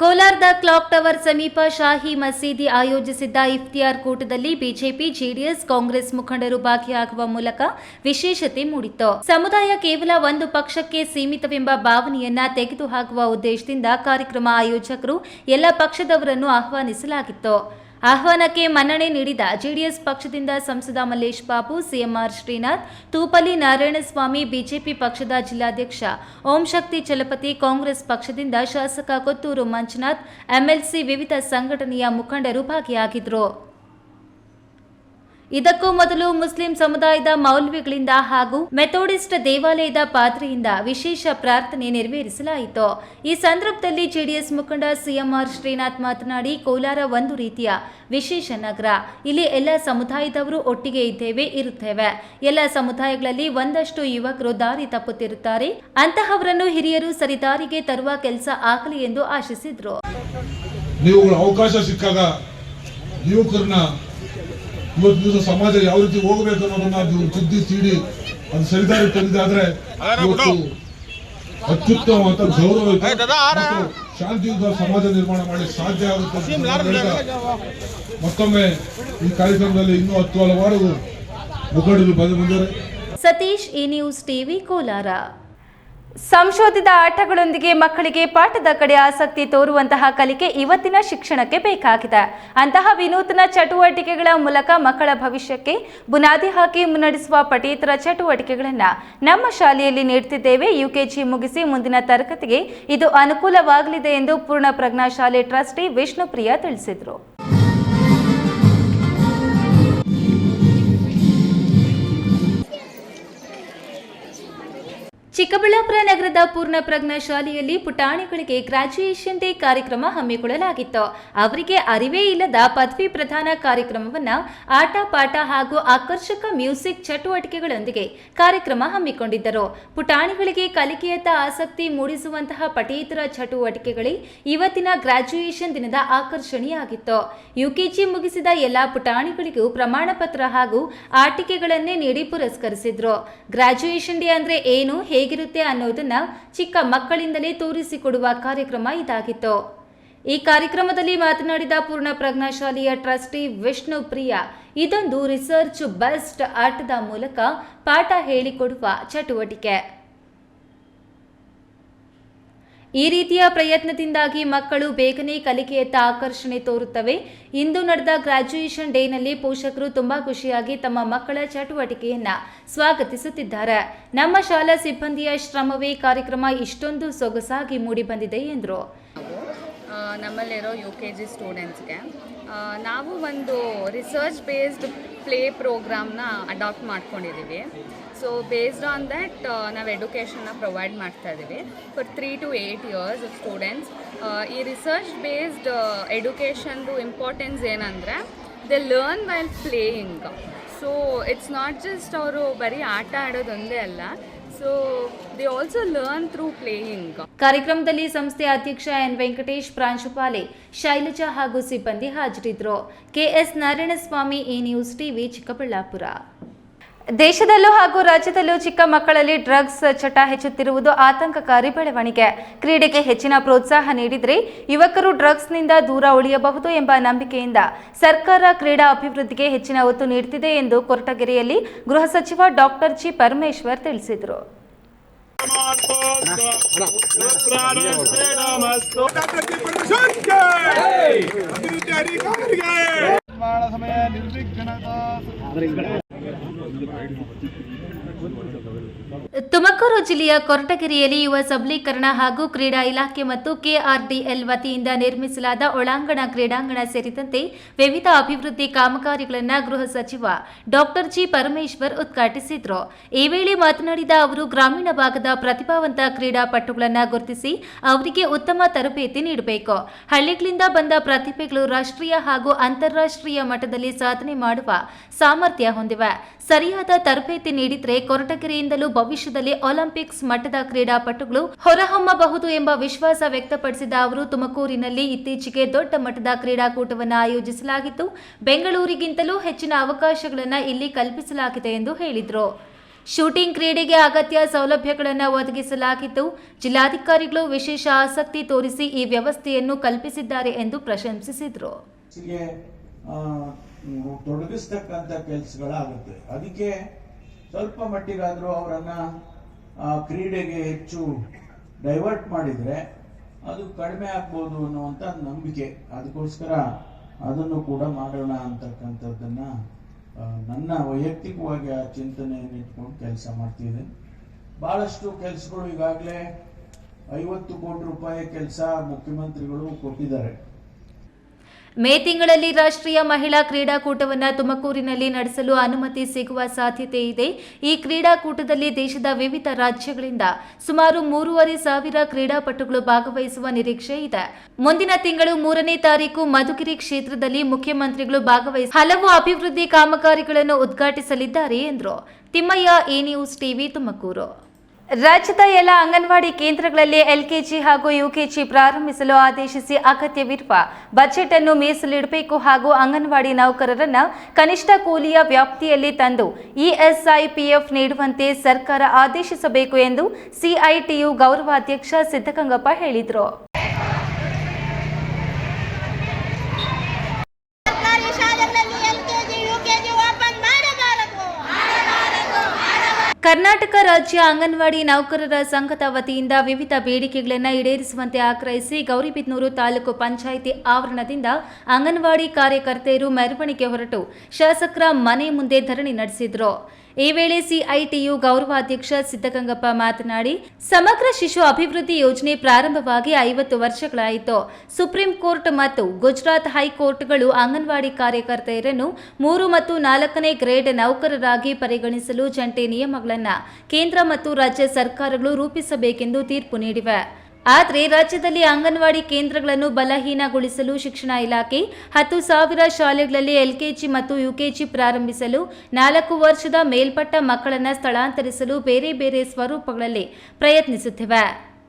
ಕೋಲಾರದ ಕ್ಲಾಕ್ ಟವರ್ ಸಮೀಪ ಶಾಹಿ ಮಸೀದಿ ಆಯೋಜಿಸಿದ್ದ ಇಫ್ತಿಯಾರ್ ಕೂಟದಲ್ಲಿ ಬಿಜೆಪಿ, ಜೆಡಿಎಸ್, ಕಾಂಗ್ರೆಸ್ ಮುಖಂಡರು ಭಾಗಿಯಾಗುವ ಮೂಲಕ ವಿಶೇಷತೆ ಮೂಡಿತ್ತು. ಸಮುದಾಯ ಕೇವಲ ಒಂದು ಪಕ್ಷಕ್ಕೆ ಸೀಮಿತವೆಂಬ ಭಾವನೆಯನ್ನ ತೆಗೆದುಹಾಕುವ ಉದ್ದೇಶದಿಂದ ಕಾರ್ಯಕ್ರಮ ಆಯೋಜಕರು ಎಲ್ಲ ಪಕ್ಷದವರನ್ನು ಆಹ್ವಾನಿಸಲಾಗಿತ್ತು. ಆಹ್ವಾನಕ್ಕೆ ಮನ್ನಣೆ ನೀಡಿದ ಜೆಡಿಎಸ್ ಪಕ್ಷದಿಂದ ಸಂಸದ ಮಲ್ಲೇಶ್ ಬಾಬು, ಸಿಎಂಆರ್ ಶ್ರೀನಾಥ್, ತೂಪಲ್ಲಿ ನಾರಾಯಣಸ್ವಾಮಿ, ಬಿಜೆಪಿ ಪಕ್ಷದ ಜಿಲ್ಲಾಧ್ಯಕ್ಷ ಓಂ ಶಕ್ತಿ ಚಲಪತಿ, ಕಾಂಗ್ರೆಸ್ ಪಕ್ಷದಿಂದ ಶಾಸಕ ಕೊತ್ತೂರು ಮಂಜುನಾಥ್, ಎಂಎಲ್ಸಿ, ವಿವಿಧ ಸಂಘಟನೆಯ ಮುಖಂಡರು ಭಾಗಿಯಾಗಿದ್ದರು. ಇದಕ್ಕೂ ಮೊದಲು ಮುಸ್ಲಿಂ ಸಮುದಾಯದ ಮೌಲ್ವಿಗಳಿಂದ ಹಾಗೂ ಮೆಥೋಡಿಸ್ಟ್ ದೇವಾಲಯದ ಪಾದ್ರಿಯಿಂದ ವಿಶೇಷ ಪ್ರಾರ್ಥನೆ ನೆರವೇರಿಸಲಾಯಿತು. ಈ ಸಂದರ್ಭದಲ್ಲಿ ಜೆಡಿಎಸ್ ಮುಖಂಡ ಸಿಎಂಆರ್ ಶ್ರೀನಾಥ್ ಮಾತನಾಡಿ, ಕೋಲಾರ ಒಂದು ರೀತಿಯ ವಿಶೇಷ ನಗರ. ಇಲ್ಲಿ ಎಲ್ಲ ಸಮುದಾಯದವರು ಒಟ್ಟಿಗೆ ಇರುತ್ತೇವೆ. ಎಲ್ಲ ಸಮುದಾಯಗಳಲ್ಲಿ ಒಂದಷ್ಟು ಯುವಕರು ದಾರಿ ತಪ್ಪುತ್ತಿರುತ್ತಾರೆ. ಅಂತಹವರನ್ನು ಹಿರಿಯರು ಸರಿದಾರಿಗೆ ತರುವ ಕೆಲಸ ಆಗಲಿ ಎಂದು ಆಶಿಸಿದ್ರು. ನೀವು ಅವಕಾಶ ಸಿಕ್ಕಾಗ ಯುವಕರನ್ನ ಇವತ್ತು ದಿವಸ ಸಮಾಜ ಯಾವ ರೀತಿ ಹೋಗಬೇಕು ಅನ್ನೋದನ್ನ ಅದು ತಿದ್ದಿ ತೀಡಿ ಅದು ಸರಿದಾರಿ ತಂದಿದ್ದಾದ್ರೆ ಇವತ್ತು ಅತ್ಯುತ್ತಮವಾದ ಗೌರವ ಮತ್ತು ಶಾಂತಿಯುತ ಸಮಾಜ ನಿರ್ಮಾಣ ಮಾಡಿ ಸಾಧ್ಯ ಆಗುತ್ತೆ ಅಂತ ಹೇಳ್ತಾ ಮತ್ತೊಮ್ಮೆ ಈ ಕಾರ್ಯಕ್ರಮದಲ್ಲಿ ಇನ್ನೂ 10 ಹಲವಾರು ಮುಖಂಡರು ಬಂದಿದ್ದಾರೆ. ಸತೀಶ್, ಈ ನ್ಯೂಸ್ ಟಿವಿ, ಕೋಲಾರ. ಸಂಶೋಧಿತ ಆಟಗಳೊಂದಿಗೆ ಮಕ್ಕಳಿಗೆ ಪಾಠದ ಕಡೆ ಆಸಕ್ತಿ ತೋರುವಂತಹ ಕಲಿಕೆ ಇವತ್ತಿನ ಶಿಕ್ಷಣಕ್ಕೆ ಬೇಕಾಗಿದೆ. ಅಂತಹ ವಿನೂತನ ಚಟುವಟಿಕೆಗಳ ಮೂಲಕ ಮಕ್ಕಳ ಭವಿಷ್ಯಕ್ಕೆ ಬುನಾದಿ ಹಾಕಿ ಮುನ್ನಡೆಸುವ ಪಠ್ಯೇತರ ಚಟುವಟಿಕೆಗಳನ್ನು ನಮ್ಮ ಶಾಲೆಯಲ್ಲಿ ನೀಡುತ್ತಿದ್ದೇವೆ. ಯುಕೆಜಿ ಮುಗಿಸಿ ಮುಂದಿನ ತರಗತಿಗೆ ಇದು ಅನುಕೂಲವಾಗಲಿದೆ ಎಂದು ಪೂರ್ಣ ಪ್ರಜ್ಞಾ ಶಾಲೆ ಟ್ರಸ್ಟಿ ವಿಷ್ಣುಪ್ರಿಯಾ ತಿಳಿಸಿದರು. ಚಿಕ್ಕಬಳ್ಳಾಪುರ ನಗರದ ಪೂರ್ಣ ಪ್ರಜ್ಞಾ ಶಾಲೆಯಲ್ಲಿ ಪುಟಾಣಿಗಳಿಗೆ ಗ್ರಾಜ್ಯುಯೇಷನ್ ಡೇ ಕಾರ್ಯಕ್ರಮ ಹಮ್ಮಿಕೊಳ್ಳಲಾಗಿತ್ತು. ಅವರಿಗೆ ಅರಿವೇ ಇಲ್ಲದ ಪದವಿ ಪ್ರದಾನ ಕಾರ್ಯಕ್ರಮವನ್ನು ಆಟ ಪಾಠ ಹಾಗೂ ಆಕರ್ಷಕ ಮ್ಯೂಸಿಕ್ ಚಟುವಟಿಕೆಗಳೊಂದಿಗೆ ಕಾರ್ಯಕ್ರಮ ಹಮ್ಮಿಕೊಂಡಿದ್ದರು. ಪುಟಾಣಿಗಳಿಗೆ ಕಲಿಕೆಯತ್ತ ಆಸಕ್ತಿ ಮೂಡಿಸುವಂತಹ ಪಠ್ಯೇತರ ಚಟುವಟಿಕೆಗಳೇ ಇವತ್ತಿನ ಗ್ರಾಜ್ಯುಯೇಷನ್ ದಿನದ ಆಕರ್ಷಣೆಯಾಗಿತ್ತು. ಯುಕೆಜಿ ಮುಗಿಸಿದ ಎಲ್ಲಾ ಪುಟಾಣಿಗಳಿಗೂ ಪ್ರಮಾಣ ಪತ್ರ ಹಾಗೂ ಆಟಿಕೆಗಳನ್ನೇ ನೀಡಿ ಪುರಸ್ಕರಿಸಿದ್ರು. ಗ್ರಾಜ್ಯುಯೇಷನ್ ಡೇ ಅಂದ್ರೆ ಏನು, ಹೇಗಿರುತ್ತೆ ಅನ್ನೋದನ್ನ ಚಿಕ್ಕ ಮಕ್ಕಳಿಂದಲೇ ತೋರಿಸಿಕೊಡುವ ಕಾರ್ಯಕ್ರಮ ಇದಾಗಿತ್ತು. ಈ ಕಾರ್ಯಕ್ರಮದಲ್ಲಿ ಮಾತನಾಡಿದ ಪೂರ್ಣ ಪ್ರಜ್ಞಾ ಶಾಲೆಯ ಟ್ರಸ್ಟಿ ವಿಷ್ಣುಪ್ರಿಯಾ, ಇದೊಂದು ರಿಸರ್ಚ್ ಬೆಸ್ಟ್ ಆಟದ ಮೂಲಕ ಪಾಠ ಹೇಳಿಕೊಡುವ ಚಟುವಟಿಕೆ. ಈ ರೀತಿಯ ಪ್ರಯತ್ನದಿಂದಾಗಿ ಮಕ್ಕಳು ಬೇಗನೆ ಕಲಿಕೆಯತ್ತ ಆಕರ್ಷಣೆ ತೋರುತ್ತವೆ. ಇಂದು ನಡೆದ ಗ್ರಾಜ್ಯುಯೇಷನ್ ಡೇನಲ್ಲಿ ಪೋಷಕರು ತುಂಬಾ ಖುಷಿಯಾಗಿ ತಮ್ಮ ಮಕ್ಕಳ ಚಟುವಟಿಕೆಯನ್ನ ಸ್ವಾಗತಿಸುತ್ತಿದ್ದಾರೆ. ನಮ್ಮ ಶಾಲಾ ಸಿಬ್ಬಂದಿಯ ಶ್ರಮವೇ ಕಾರ್ಯಕ್ರಮ ಇಷ್ಟೊಂದು ಸೊಗಸಾಗಿ ಮೂಡಿಬಂದಿದೆ ಎಂದರು. ನಮ್ಮಲ್ಲಿರೋ UKG ಸ್ಟೂಡೆಂಟ್ಸ್ಗೆ ನಾವು ಒಂದು ರಿಸರ್ಚ್ ಬೇಸ್ಡ್ ಪ್ಲೇ ಪ್ರೋಗ್ರಾಮ್ನ ಅಡಾಪ್ಟ್ ಮಾಡ್ಕೊಂಡಿದ್ದೀವಿ. ಸೊ ಬೇಸ್ಡ್ ಆನ್ ದ್ಯಾಟ್ ನಾವು ಎಡ್ಯುಕೇಷನ್ನ ಪ್ರೊವೈಡ್ ಮಾಡ್ತಾ ಇದ್ದೀವಿ for 3 to 8 years of students. ಈ ರಿಸರ್ಚ್ ಬೇಸ್ಡ್ ಎಡ್ಯುಕೇಷನ್ದು ಇಂಪಾರ್ಟೆನ್ಸ್ ಏನಂದರೆ they learn while playing. So it's not just ಅವರು ಬರೀ ಆಟ ಆಡೋದೊಂದೇ ಅಲ್ಲ, so they also learn through playing. ಕಾರ್ಯಕ್ರಮದಲ್ಲಿ ಸಂಸ್ಥೆ ಅಧ್ಯಕ್ಷ ಎನ್ ವೆಂಕಟೇಶ್, ಪ್ರಾಂಶುಪಾಲೆ ಶೈಲಜಾ ಹಾಗೂ ಸಿಬ್ಬಂದಿ ಹಾಜರಿದ್ದರು. KS Narayanaswamy, E news TV, Chikkaballapur. ದೇಶದಲ್ಲೂ ಹಾಗೂ ರಾಜ್ಯದಲ್ಲೂ ಚಿಕ್ಕ ಮಕ್ಕಳಲ್ಲಿ ಡ್ರಗ್ಸ್ ಚಟ ಹೆಚ್ಚುತ್ತಿರುವುದು ಆತಂಕಕಾರಿ ಬೆಳವಣಿಗೆ. ಕ್ರೀಡೆಗೆ ಹೆಚ್ಚಿನ ಪ್ರೋತ್ಸಾಹ ನೀಡಿದರೆ ಯುವಕರು ಡ್ರಗ್ಸ್ನಿಂದ ದೂರ ಉಳಿಯಬಹುದು ಎಂಬ ನಂಬಿಕೆಯಿಂದ ಸರ್ಕಾರ ಕ್ರೀಡಾ ಅಭಿವೃದ್ಧಿಗೆ ಹೆಚ್ಚಿನ ಒತ್ತು ನೀಡುತ್ತಿದೆ ಎಂದು ಕೊರಟಗೆರೆಯಲ್ಲಿ ಗೃಹ ಸಚಿವ ಡಾಕ್ಟರ್ ಜಿ ಪರಮೇಶ್ವರ್ ತಿಳಿಸಿದರು. ತುಮಕೂರು ಜಿಲ್ಲೆಯ ಕೊರಟಗೆರೆಯಲ್ಲಿ ಯುವ ಸಬಲೀಕರಣ ಹಾಗೂ ಕ್ರೀಡಾ ಇಲಾಖೆ ಮತ್ತು ಕೆಆರ್ಡಿಎಲ್ ವತಿಯಿಂದ ನಿರ್ಮಿಸಲಾದ ಒಳಾಂಗಣ ಕ್ರೀಡಾಂಗಣ ಸೇರಿದಂತೆ ವಿವಿಧ ಅಭಿವೃದ್ಧಿ ಕಾಮಗಾರಿಗಳನ್ನು ಗೃಹ ಸಚಿವ ಡಾಕ್ಟರ್ ಜಿ ಪರಮೇಶ್ವರ್ ಉದ್ಘಾಟಿಸಿದರು. ಈ ವೇಳೆ ಮಾತನಾಡಿದ ಅವರು, ಗ್ರಾಮೀಣ ಭಾಗದ ಪ್ರತಿಭಾವಂತ ಕ್ರೀಡಾಪಟುಗಳನ್ನು ಗುರುತಿಸಿ ಅವರಿಗೆ ಉತ್ತಮ ತರಬೇತಿ ನೀಡಬೇಕು. ಹಳ್ಳಿಗಳಿಂದ ಬಂದ ಪ್ರತಿಭೆಗಳು ರಾಷ್ಟ್ರೀಯ ಹಾಗೂ ಅಂತಾರಾಷ್ಟ್ರೀಯ ಮಟ್ಟದಲ್ಲಿ ಸಾಧನೆ ಮಾಡುವ ಸಾಮರ್ಥ್ಯ ಹೊಂದಿವೆ. ಸರಿಯಾದ ತರಬೇತಿ ನೀಡಿದರೆ ಕೊರಟಗೆರೆಯಿಂದಲೂ ಭವಿಷ್ಯದಲ್ಲಿ ಒಲಿಂಪಿಕ್ಸ್ ಮಟ್ಟದ ಕ್ರೀಡಾಪಟುಗಳು ಹೊರಹೊಮ್ಮಬಹುದು ಎಂಬ ವಿಶ್ವಾಸ ವ್ಯಕ್ತಪಡಿಸಿದ ಅವರು, ತುಮಕೂರಿನಲ್ಲಿ ಇತ್ತೀಚೆಗೆ ದೊಡ್ಡ ಮಟ್ಟದ ಕ್ರೀಡಾಕೂಟವನ್ನು ಆಯೋಜಿಸಲಾಗಿದ್ದು, ಬೆಂಗಳೂರಿಗಿಂತಲೂ ಹೆಚ್ಚಿನ ಅವಕಾಶಗಳನ್ನು ಇಲ್ಲಿ ಕಲ್ಪಿಸಲಾಗಿದೆ ಎಂದು ಹೇಳಿದರು. ಶೂಟಿಂಗ್ ಕ್ರೀಡೆಗೆ ಅಗತ್ಯ ಸೌಲಭ್ಯಗಳನ್ನು ಒದಗಿಸಲಾಗಿದ್ದು, ಜಿಲ್ಲಾಧಿಕಾರಿಗಳು ವಿಶೇಷ ಆಸಕ್ತಿ ತೋರಿಸಿ ಈ ವ್ಯವಸ್ಥೆಯನ್ನು ಕಲ್ಪಿಸಿದ್ದಾರೆ ಎಂದು ಪ್ರಶಂಸಿಸಿದರು. ತೊಡಗಿಸ್ತಕ್ಕಂಥ ಕೆಲಸಗಳಾಗುತ್ತೆ. ಅದಕ್ಕೆ ಸ್ವಲ್ಪ ಮಟ್ಟಿಗಾದರೂ ಅವರನ್ನು ಕ್ರೀಡೆಗೆ ಹೆಚ್ಚು ಡೈವರ್ಟ್ ಮಾಡಿದರೆ ಅದು ಕಡಿಮೆ ಆಗ್ಬೋದು ಅನ್ನುವಂಥ ನಂಬಿಕೆ. ಅದಕ್ಕೋಸ್ಕರ ಅದನ್ನು ಕೂಡ ಮಾಡೋಣ ಅಂತಕ್ಕಂಥದ್ದನ್ನು ನನ್ನ ವೈಯಕ್ತಿಕವಾಗಿ ಆ ಚಿಂತನೆಯನ್ನು ಇಟ್ಕೊಂಡು ಕೆಲಸ ಮಾಡ್ತಿದ್ದೀನಿ. ಭಾಳಷ್ಟು ಕೆಲಸಗಳು ಈಗಾಗಲೇ 50 ಕೋಟಿ ರೂಪಾಯಿ ಕೆಲಸ ಮುಖ್ಯಮಂತ್ರಿಗಳು ಕೊಟ್ಟಿದ್ದಾರೆ. ಮೇ ತಿಂಗಳಲ್ಲಿ ರಾಷ್ಟ್ರೀಯ ಮಹಿಳಾ ಕ್ರೀಡಾಕೂಟವನ್ನು ತುಮಕೂರಿನಲ್ಲಿ ನಡೆಸಲು ಅನುಮತಿ ಸಿಗುವ ಸಾಧ್ಯತೆ ಇದೆ. ಈ ಕ್ರೀಡಾಕೂಟದಲ್ಲಿ ದೇಶದ ವಿವಿಧ ರಾಜ್ಯಗಳಿಂದ ಸುಮಾರು 3,500 ಕ್ರೀಡಾಪಟುಗಳು ಭಾಗವಹಿಸುವ ನಿರೀಕ್ಷೆ ಇದೆ. ಮುಂದಿನ ತಿಂಗಳು 3ನೇ ತಾರೀಕು ಮಧುಗಿರಿ ಕ್ಷೇತ್ರದಲ್ಲಿ ಮುಖ್ಯಮಂತ್ರಿಗಳು ಭಾಗವಹಿಸಿ ಹಲವು ಅಭಿವೃದ್ಧಿ ಕಾಮಗಾರಿಗಳನ್ನು ಉದ್ಘಾಟಿಸಲಿದ್ದಾರೆ ಎಂದರು. ತಿಮ್ಮಯ್ಯ, ಈ ನ್ಯೂಸ್ ಟಿವಿ, ತುಮಕೂರು. ರಾಜ್ಯದ ಎಲ್ಲ ಅಂಗನವಾಡಿ ಕೇಂದ್ರಗಳಲ್ಲಿ ಎಲ್ಕೆಜಿ ಹಾಗೂ ಯುಕೆಜಿ ಪ್ರಾರಂಭಿಸಲು ಆದೇಶಿಸಿ ಅಗತ್ಯವಿರುವ ಬಜೆಟ್ ಅನ್ನು ಮೀಸಲಿಡಬೇಕು ಹಾಗೂ ಅಂಗನವಾಡಿ ನೌಕರರನ್ನ ಕನಿಷ್ಠ ಕೂಲಿಯ ವ್ಯಾಪ್ತಿಯಲ್ಲಿ ತಂದು ಇಎಸ್ಐಪಿಎಫ್ ನೀಡುವಂತೆ ಸರ್ಕಾರ ಆದೇಶಿಸಬೇಕು ಎಂದು ಸಿಐಟಿಯು ಗೌರವಾಧ್ಯಕ್ಷ ಸಿದ್ದಗಂಗಪ್ಪ ಹೇಳಿದರು. ಕರ್ನಾಟಕ ರಾಜ್ಯ ಅಂಗನವಾಡಿ ನೌಕರರ ಸಂಘದ ವತಿಯಿಂದ ವಿವಿಧ ಬೇಡಿಕೆಗಳನ್ನು ಈಡೇರಿಸುವಂತೆ ಆಗ್ರಹಿಸಿ ಗೌರಿಬಿದನೂರು ತಾಲೂಕು ಪಂಚಾಯಿತಿ ಆವರಣದಿಂದ ಅಂಗನವಾಡಿ ಕಾರ್ಯಕರ್ತೆಯರು ಮೆರವಣಿಗೆ ಹೊರಟು ಶಾಸಕರ ಮನೆ ಮುಂದೆ ಧರಣಿ ನಡೆಸಿದರು. ಈ ವೇಳೆ ಸಿಐಟಿಯು ಗೌರವಾಧ್ಯಕ್ಷ ಸಿದ್ದಗಂಗಪ್ಪ ಮಾತನಾಡಿ, ಸಮಗ್ರ ಶಿಶು ಅಭಿವೃದ್ಧಿ ಯೋಜನೆ ಪ್ರಾರಂಭವಾಗಿ 50 ವರ್ಷಗಳಾಯಿತು. ಸುಪ್ರೀಂ ಕೋರ್ಟ್ ಮತ್ತು ಗುಜರಾತ್ ಹೈಕೋರ್ಟ್ಗಳು ಅಂಗನವಾಡಿ ಕಾರ್ಯಕರ್ತೆಯರನ್ನು 3 ಮತ್ತು 4ನೇ ಗ್ರೇಡ್ ನೌಕರರಾಗಿ ಪರಿಗಣಿಸಲು ಜಂಟಿ ನಿಯಮಗಳನ್ನು ಕೇಂದ್ರ ಮತ್ತು ರಾಜ್ಯ ಸರ್ಕಾರಗಳು ರೂಪಿಸಬೇಕೆಂದು ತೀರ್ಪು ನೀಡಿವೆ. ಆದರೆ ರಾಜ್ಯದಲ್ಲಿ ಅಂಗನವಾಡಿ ಕೇಂದ್ರಗಳನ್ನು ಬಲಹೀನಗೊಳಿಸಲು ಶಿಕ್ಷಣ ಇಲಾಖೆ 10,000 ಶಾಲೆಗಳಲ್ಲಿ ಎಲ್ಕೆಜಿ ಮತ್ತು ಯುಕೆಜಿ ಪ್ರಾರಂಭಿಸಲು 4 ವರ್ಷದ ಮೇಲ್ಪಟ್ಟ ಮಕ್ಕಳನ್ನು ಸ್ಥಳಾಂತರಿಸಲು ಬೇರೆ ಬೇರೆ ಸ್ವರೂಪಗಳಲ್ಲಿ ಪ್ರಯತ್ನಿಸುತ್ತಿವೆ.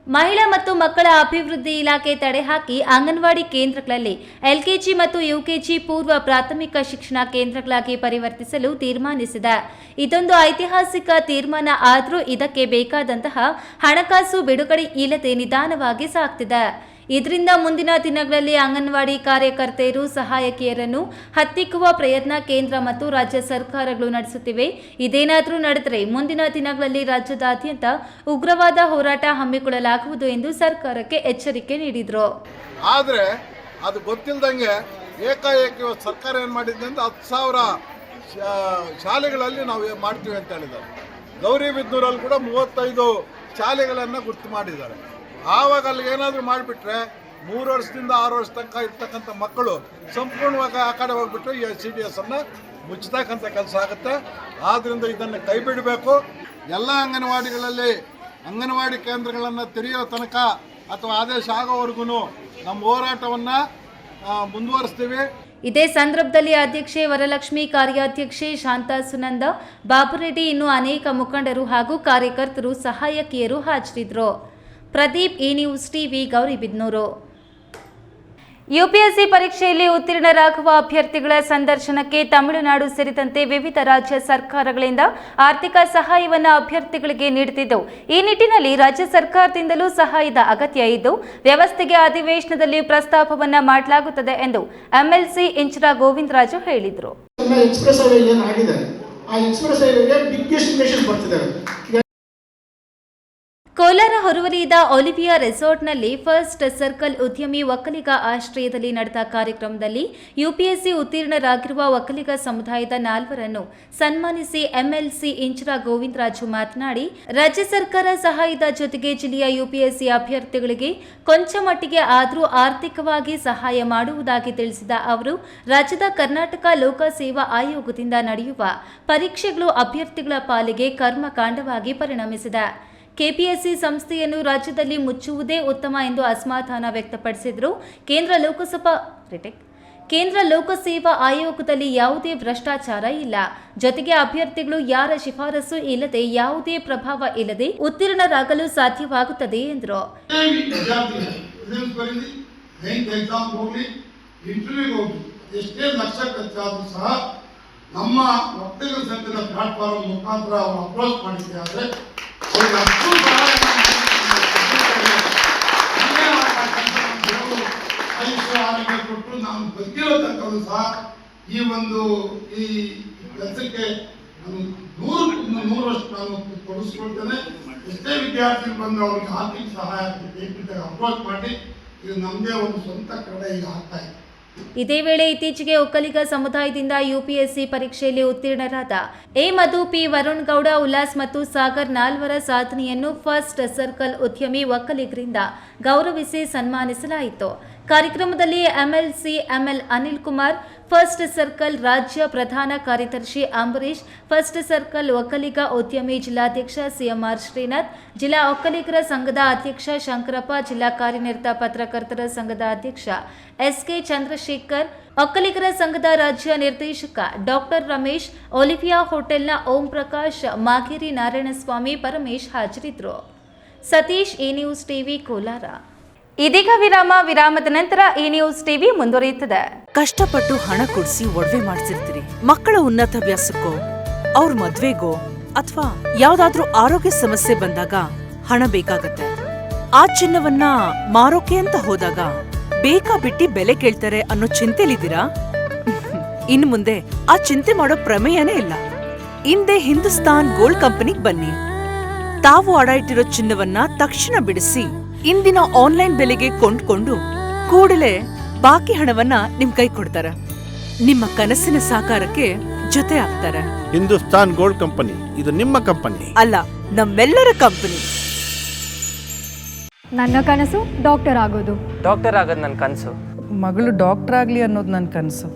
ಮಹಿಳಾ ಮತ್ತು ಮಕ್ಕಳ ಅಭಿವೃದ್ಧಿ ಇಲಾಖೆ ತಡೆಹಾಕಿ ಅಂಗನವಾಡಿ ಕೇಂದ್ರಗಳಲ್ಲಿ ಎಲ್ಕೆಜಿ ಮತ್ತು ಯುಕೆಜಿ ಪೂರ್ವ ಪ್ರಾಥಮಿಕ ಶಿಕ್ಷಣ ಕೇಂದ್ರಗಳಾಗಿ ಪರಿವರ್ತಿಸಲು ತೀರ್ಮಾನಿಸಿದೆ. ಇದೊಂದು ಐತಿಹಾಸಿಕ ತೀರ್ಮಾನ ಆದರೂ ಇದಕ್ಕೆ ಬೇಕಾದಂತಹ ಹಣಕಾಸು ಬಿಡುಗಡೆ ಇಲ್ಲದೆ ನಿಧಾನವಾಗಿ ಸಾಗ್ತಿದೆ. ಇದರಿಂದ ಮುಂದಿನ ದಿನಗಳಲ್ಲಿ ಅಂಗನವಾಡಿ ಕಾರ್ಯಕರ್ತೆಯರು ಸಹಾಯಕಿಯರನ್ನು ಹತ್ತಿಕ್ಕುವ ಪ್ರಯತ್ನ ಕೇಂದ್ರ ಮತ್ತು ರಾಜ್ಯ ಸರ್ಕಾರಗಳು ನಡೆಸುತ್ತಿವೆ. ಇದೇನಾದರೂ ನಡೆದರೆ ಮುಂದಿನ ದಿನಗಳಲ್ಲಿ ರಾಜ್ಯದಾದ್ಯಂತ ಉಗ್ರವಾದ ಹೋರಾಟ ಹಮ್ಮಿಕೊಳ್ಳಲಾಗುವುದು ಎಂದು ಸರ್ಕಾರಕ್ಕೆ ಎಚ್ಚರಿಕೆ ನೀಡಿದರು. ಆದರೆ ಅದು ಗೊತ್ತಿಲ್ಲದಂಗೆ ಏಕಾಏಕಿ ಸರ್ಕಾರ ಏನು ಮಾಡಿದೆ ಅಂದರೆ 10,000 ಶಾಲೆಗಳಲ್ಲಿ ನಾವು ಮಾಡ್ತೀವಿ ಅಂತ ಹೇಳಿದ್ದಾರೆ. ಗೌರಿಬಿದನೂರಲ್ಲಿ ಕೂಡ 35 ಶಾಲೆಗಳನ್ನು ಗುರ್ತು ಮಾಡಿದ್ದಾರೆ. ಆವಾಗ ಅಲ್ಲಿಗೆ ಏನಾದರೂ ಮಾಡಿಬಿಟ್ರೆ 3 ವರ್ಷದಿಂದ 6 ವರ್ಷ ತನಕ ಇರ್ತಕ್ಕಂಥ ಮಕ್ಕಳು ಸಂಪೂರ್ಣವಾಗಿ ಆ ಕಡೆ ಹೋಗ್ಬಿಟ್ಟು ಈ CDS ಅನ್ನು ಮುಚ್ಚತಕ್ಕಂಥ ಕೆಲಸ ಆಗುತ್ತೆ. ಆದ್ದರಿಂದ ಇದನ್ನು ಕೈ ಬಿಡಬೇಕು. ಎಲ್ಲ ಅಂಗನವಾಡಿಗಳಲ್ಲಿ ಅಂಗನವಾಡಿ ಕೇಂದ್ರಗಳನ್ನು ತೆರೆಯೋ ತನಕ ಅಥವಾ ಆದೇಶ ಆಗೋವರೆಗೂ ನಮ್ಮ ಹೋರಾಟವನ್ನು ಮುಂದುವರಿಸ್ತೀವಿ. ಇದೇ ಸಂದರ್ಭದಲ್ಲಿ ಅಧ್ಯಕ್ಷೆ ವರಲಕ್ಷ್ಮಿ, ಕಾರ್ಯಾಧ್ಯಕ್ಷೆ ಶಾಂತಾ ಸುನಂದ, ಬಾಬುರೆಡ್ಡಿ, ಇನ್ನು ಅನೇಕ ಮುಖಂಡರು ಹಾಗೂ ಕಾರ್ಯಕರ್ತರು ಸಹಾಯಕಿಯರು ಹಾಜರಿದ್ದರು. ಪ್ರದೀಪ್, ಈ ನ್ಯೂಸ್ ಟಿವಿ, ಗೌರಿಬಿದನೂರು. ಯುಪಿಎಸ್ಸಿ ಪರೀಕ್ಷೆಯಲ್ಲಿ ಉತ್ತೀರ್ಣರಾಗುವ ಅಭ್ಯರ್ಥಿಗಳ ಸಂದರ್ಶನಕ್ಕೆ ತಮಿಳುನಾಡು ಸೇರಿದಂತೆ ವಿವಿಧ ರಾಜ್ಯ ಸರ್ಕಾರಗಳಿಂದ ಆರ್ಥಿಕ ಸಹಾಯವನ್ನು ಅಭ್ಯರ್ಥಿಗಳಿಗೆ ನೀಡುತ್ತಿದ್ದು, ಈ ನಿಟ್ಟಿನಲ್ಲಿ ರಾಜ್ಯ ಸರ್ಕಾರದಿಂದಲೂ ಸಹಾಯದ ಅಗತ್ಯ ಇದ್ದು ವ್ಯವಸ್ಥೆಗೆ ಅಧಿವೇಶನದಲ್ಲಿ ಪ್ರಸ್ತಾಪವನ್ನು ಮಾಡಲಾಗುತ್ತದೆ ಎಂದು ಎಂಎಲ್ಸಿ ಇಂಚಿರಾ ಗೋವಿಂದರಾಜು ಹೇಳಿದರು. ಕೋಲಾರ ಹೊರವಲಯದ ಒಲಿವಿಯಾ ರೆಸಾರ್ಟ್ನಲ್ಲಿ ಫಸ್ಟ್ ಸರ್ಕಲ್ ಉದ್ಯಮಿ ಒಕ್ಕಲಿಗ ಆಶ್ರಯದಲ್ಲಿ ನಡೆದ ಕಾರ್ಯಕ್ರಮದಲ್ಲಿ ಯುಪಿಎಸ್ಸಿ ಉತ್ತೀರ್ಣರಾಗಿರುವ ಒಕ್ಕಲಿಗ ಸಮುದಾಯದ 4ರನ್ನು ಸನ್ಮಾನಿಸಿ ಎಂಎಲ್ಸಿ ಇಂಚಿರಾ ಗೋವಿಂದರಾಜು ಮಾತನಾಡಿ, ರಾಜ್ಯ ಸರ್ಕಾರ ಸಹಾಯದ ಜೊತೆಗೆ ಜಿಲ್ಲೆಯ ಯುಪಿಎಸ್ಸಿ ಅಭ್ಯರ್ಥಿಗಳಿಗೆ ಕೊಂಚ ಮಟ್ಟಿಗೆ ಆದರೂ ಆರ್ಥಿಕವಾಗಿ ಸಹಾಯ ಮಾಡುವುದಾಗಿ ತಿಳಿಸಿದ ಅವರು, ರಾಜ್ಯದ ಕರ್ನಾಟಕ ಲೋಕಸೇವಾ ಆಯೋಗದಿಂದ ನಡೆಯುವ ಪರೀಕ್ಷೆಗಳು ಅಭ್ಯರ್ಥಿಗಳ ಪಾಲಿಗೆ ಕರ್ಮಕಾಂಡವಾಗಿ ಪರಿಣಮಿಸಿದೆ. ಕೆಪಿಎಸ್ಸಿ ಸಂಸ್ಥೆಯನ್ನು ರಾಜ್ಯದಲ್ಲಿ ಮುಚ್ಚುವುದೇ ಉತ್ತಮ ಎಂದು ಅಸಮಾಧಾನ ವ್ಯಕ್ತಪಡಿಸಿದರು. ಕೇಂದ್ರ ಲೋಕಸೇವಾ ಆಯೋಗದಲ್ಲಿ ಯಾವುದೇ ಭ್ರಷ್ಟಾಚಾರ ಇಲ್ಲ. ಜೊತೆಗೆ ಅಭ್ಯರ್ಥಿಗಳು ಯಾರ ಶಿಫಾರಸು ಇಲ್ಲದೆ ಯಾವುದೇ ಪ್ರಭಾವ ಇಲ್ಲದೆ ಉತ್ತೀರ್ಣರಾಗಲು ಸಾಧ್ಯವಾಗುತ್ತದೆ ಎಂದರು. ನಮ್ಮ ಒಕ್ಕಲಿಗರ ಸಂಘದ ಪ್ಲಾಟ್ಫಾರ್ಮ್ ಮುಖಾಂತರ ಅವರು ಅಪ್ರೋಚ್ ಮಾಡಿದ್ದೆ ಆದರೆ ಆರೋಗ್ಯ ಕೊಟ್ಟು ನಾನು ಬದುಕಿರೋ ತನಕ ಸಹ ಈ ಕೆಲಸಕ್ಕೆ ನಾನು 100 ವರ್ಷ ನಾನು ತೊಡಗಿಸ್ಕೊಳ್ತೇನೆ. ಎಷ್ಟೇ ವಿದ್ಯಾರ್ಥಿಗಳು ಬಂದು ಅವ್ರಿಗೆ ಆರ್ಥಿಕ ಸಹಾಯ ಅಪ್ರೋಚ್ ಮಾಡಿ ಇದು ನಮ್ಮದೇ ಒಂದು ಸ್ವಂತ ಕಡೆ ಈಗ ಆಗ್ತಾ ಇದೆ. ಇದೇ ವೇಳೆ ಇತ್ತೀಚೆಗೆ ಒಕ್ಕಲಿಗ ಸಮುದಾಯದಿಂದ ಯುಪಿಎಸ್ಸಿ ಪರೀಕ್ಷೆಯಲ್ಲಿ ಉತ್ತೀರ್ಣರಾದ ಎ ಮಧು, ಪಿ ವರುಣ್ ಗೌಡ, ಉಲ್ಲಾಸ್ ಮತ್ತು ಸಾಗರ್ 4ರ ಸಾಧನೆಯನ್ನು ಫಸ್ಟ್ ಸರ್ಕಲ್ ಉದ್ಯಮಿ ಒಕ್ಕಲಿಗರಿಂದ ಗೌರವಿಸಿ ಸನ್ಮಾನಿಸಲಾಯಿತು. ಕಾರ್ಯಕ್ರಮದಲ್ಲಿ MLC ML Anil Kumar, first circle ರಾಜ್ಯ ಪ್ರಧಾನ ಕಾರ್ಯದರ್ಶಿ ಅಂಬರೀಶ್, ಫಸ್ಟ್ ಸರ್ಕಲ್ ಒಕ್ಕಲಿಗ ಉದ್ಯಮಿ ಜಿಲ್ಲಾಧ್ಯಕ್ಷ ಸಿಎಂಆರ್ ಶ್ರೀನಾಥ್, ಜಿಲ್ಲಾ ಒಕ್ಕಲಿಗರ ಸಂಘದ ಅಧ್ಯಕ್ಷ ಶಂಕರಪ್ಪ, ಜಿಲ್ಲಾ ಕಾರ್ಯನಿರತ ಪತ್ರಕರ್ತರ ಸಂಘದ ಅಧ್ಯಕ್ಷ ಎಸ್ಕೆ ಚಂದ್ರಶೇಖರ್, ಒಕ್ಕಲಿಗರ ಸಂಘದ ರಾಜ್ಯ ನಿರ್ದೇಶಕ ಡಾಕ್ಟರ್ ರಮೇಶ್, ಒಲಿವಿಯಾ ಹೋಟೆಲ್ನ ಓಂ ಪ್ರಕಾಶ್, ಮಾಗೇರಿ ನಾರಾಯಣಸ್ವಾಮಿ, ಪರಮೇಶ್ ಹಾಜರಿದ್ದರು. ಸತೀಶ್, ಈ ನ್ಯೂಸ್ ಟಿವಿ, ಕೋಲಾರ. ಇದೀಗ ವಿರಾಮದ ನಂತರ ಈ ನ್ಯೂಸ್ ಟಿವಿ ಮುಂದುವರಿಯುತ್ತದೆ. ಕಷ್ಟಪಟ್ಟು ಹಣ ಕೊಡಿಸಿ ಒಡವೆ ಮಾಡಿಸಿರ್ತೀರಿ, ಮಕ್ಕಳ ಉನ್ನತ ವ್ಯಾಸಕ್ಕೋ, ಅವ್ರ ಮದ್ವೆಗೋ ಅಥವಾ ಯಾವ್ದಾದ್ರೂ ಆರೋಗ್ಯ ಸಮಸ್ಯೆ ಬಂದಾಗ ಹಣ ಬೇಕಾಗತ್ತೆ. ಆ ಚಿನ್ನವನ್ನ ಮಾರೋಕೆ ಅಂತ ಹೋದಾಗ ಬೇಕಾಬಿಟ್ಟಿ ಬೆಲೆ ಕೇಳ್ತಾರೆ ಅನ್ನೋ ಚಿಂತೆಲಿದ್ದೀರಾ? ಇನ್ನು ಮುಂದೆ ಆ ಚಿಂತೆ ಮಾಡೋ ಪ್ರಮೇಯನೇ ಇಲ್ಲ. ಹಿಂದೆ ಹಿಂದೂಸ್ತಾನ್ ಗೋಲ್ಡ್ ಕಂಪನಿಗೆ ಬನ್ನಿ. ತಾವು ಅಡ ಇಟ್ಟಿರೋ ಚಿನ್ನವನ್ನ ತಕ್ಷಣ ಬಿಡಿಸಿ ಇಂದಿನ ಆನ್ಲೈನ್ ಬೆಲೆಗೆ ಕೊಂಡ್ಕೊಂಡು ಕೂಡಲೇ ಬಾಕಿ ಹಣವನ್ನ ನಿಮ್ ಕೈ ಕೊಡ್ತಾರೆ. ನಿಮ್ಮ ಕನಸಿನ ಸಾಕಾರಕ್ಕೆ ಜೊತೆ ಆಗ್ತಾರೆ. ಹಿಂದೂಸ್ತಾನ್ ಗೋಲ್ಡ್ ಕಂಪನಿ, ಇದು ನಿಮ್ಮ ಕಂಪನಿ ಅಲ್ಲ, ನಮ್ಮೆಲ್ಲರ ಕಂಪನಿ. ನನ್ನ ಕನಸು ಡಾಕ್ಟರ್ ಆಗೋದು. ಡಾಕ್ಟರ್ ಆಗೋದು ನನ್ನ ಕನಸು. ಮಗಳು ಡಾಕ್ಟರ್ ಆಗ್ಲಿ ಅನ್ನೋದು ನನ್ನ ಕನಸು.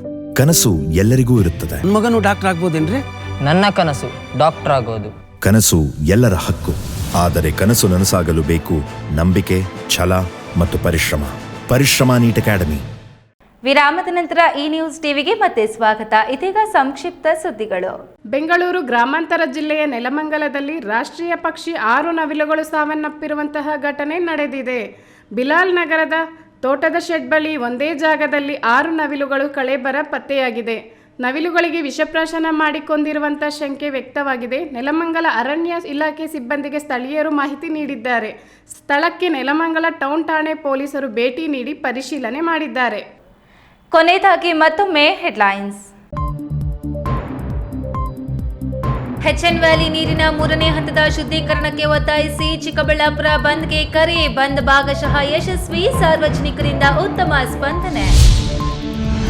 ಕನಸು ಎಲ್ಲರಿಗೂ ಇರುತ್ತದೆ. ಮಗನು ಡಾಕ್ಟರ್ ಆಗ್ಬೋದೇನ್ರಿ? ನನ್ನ ಕನಸು ಡಾಕ್ಟರ್ ಆಗೋದು. ಕನಸು ಎಲ್ಲರ ಹಕ್ಕು. ಆದರೆ ಕನಸು ನನಸಾಗಲು ಬೇಕು ನಂಬಿಕೆ, ಛಲ ಮತ್ತು ಪರಿಶ್ರಮ. Neat academy. ವಿರಾಮದ ನಂತರ ಈ ನ್ಯೂಸ್ ಟಿವಿಗೆ ಮತ್ತೆ ಸ್ವಾಗತ. ಇದೀಗ ಸಂಕ್ಷಿಪ್ತ ಸುದ್ದಿಗಳು. ಬೆಂಗಳೂರು ಗ್ರಾಮಾಂತರ ಜಿಲ್ಲೆಯ ನೆಲಮಂಗಲದಲ್ಲಿ ರಾಷ್ಟ್ರೀಯ ಪಕ್ಷಿ 6 ನವಿಲುಗಳು ಸಾವನ್ನಪ್ಪಿರುವಂತಹ ಘಟನೆ ನಡೆದಿದೆ. ಬಿಲಾಲ್ ನಗರದ ತೋಟದ ಶೆಡ್ ಬಳಿ ಒಂದೇ ಜಾಗದಲ್ಲಿ 6 ನವಿಲುಗಳು ಕಳೇಬರ ಪತ್ತೆಯಾಗಿದೆ. ನವಿಲುಗಳಿಗೆ ವಿಷಪ್ರಾಶನ ಮಾಡಿಕೊಂಡಿರುವಂಥ ಶಂಕೆ ವ್ಯಕ್ತವಾಗಿದೆ. ನೆಲಮಂಗಲ ಅರಣ್ಯ ಇಲಾಖೆ ಸಿಬ್ಬಂದಿಗೆ ಸ್ಥಳೀಯರು ಮಾಹಿತಿ ನೀಡಿದ್ದಾರೆ. ಸ್ಥಳಕ್ಕೆ ನೆಲಮಂಗಲ ಟೌನ್ ಠಾಣೆ ಪೊಲೀಸರು ಭೇಟಿ ನೀಡಿ ಪರಿಶೀಲನೆ ಮಾಡಿದ್ದಾರೆ. ಕೊನೆಯದಾಗಿ ಮತ್ತೊಮ್ಮೆ ಹೆಡ್ಲೈನ್ಸ್. ಎಚ್ಎನ್ ವ್ಯಾಲಿ ನೀರಿನ 3ನೇ ಹಂತದ ಶುದ್ಧೀಕರಣಕ್ಕೆ ಒತ್ತಾಯಿಸಿ ಚಿಕ್ಕಬಳ್ಳಾಪುರ ಬಂದ್ಗೆ ಕರೆ. ಬಂದ್ ಭಾಗಶಃ ಯಶಸ್ವಿ, ಸಾರ್ವಜನಿಕರಿಂದ ಉತ್ತಮ ಸ್ಪಂದನೆ.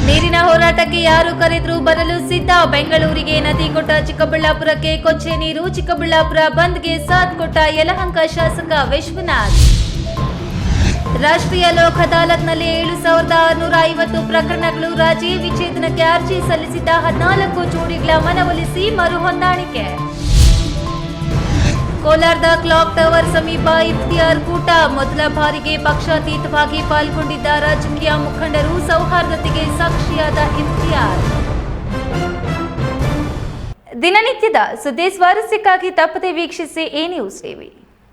ನೀರಿನ ಹೋರಾಟಕ್ಕೆ ಯಾರು ಕರೆದರೂ ಬರಲು ಸಿದ್ಧ. ಬೆಂಗಳೂರಿಗೆ ನದಿ ಕೊಟ್ಟ ಚಿಕ್ಕಬಳ್ಳಾಪುರಕ್ಕೆ ಕೊಚ್ಚೆ ನೀರು. ಚಿಕ್ಕಬಳ್ಳಾಪುರ ಬಂದ್ಗೆ ಸಾಥ್ ಕೊಟ್ಟ ಯಲಹಂಕ ಶಾಸಕ ವಿಶ್ವನಾಥ್. ರಾಷ್ಟ್ರೀಯ ಲೋಕ್ ಅದಾಲತ್ನಲ್ಲಿ 7650 ಪ್ರಕರಣಗಳು ರಾಜಿ. ವಿಚ್ಛೇದನಕ್ಕೆ ಅರ್ಜಿ ಸಲ್ಲಿಸಿದ್ದ 14 ಜೋಡಿಗಳ ಮನವೊಲಿಸಿ ಮರು ಹೊಂದಾಣಿಕೆ. ಕೋಲಾರದ ಕ್ಲಾಕ್ ಟವರ್ ಸಮೀಪ ಇಫ್ತಿಯಾರ್ ಕೂಟ. ಮೊದಲ ಬಾರಿಗೆ ಪಕ್ಷಾತೀತವಾಗಿ ಪಾಲ್ಗೊಂಡಿದ್ದ ರಾಜಕೀಯ ಮುಖಂಡರು, ಸೌಹಾರ್ದತೆಗೆ ಸಾಕ್ಷಿಯಾದ ಇಫ್ತಿಯಾರ್. ದಿನನಿತ್ಯದ ಸುದ್ದಿ ಸ್ವಾರಸ್ಯಕ್ಕಾಗಿ ತಪ್ಪದೆ ವೀಕ್ಷಿಸಿ ಎ ನ್ಯೂಸ್ ಟಿವಿ.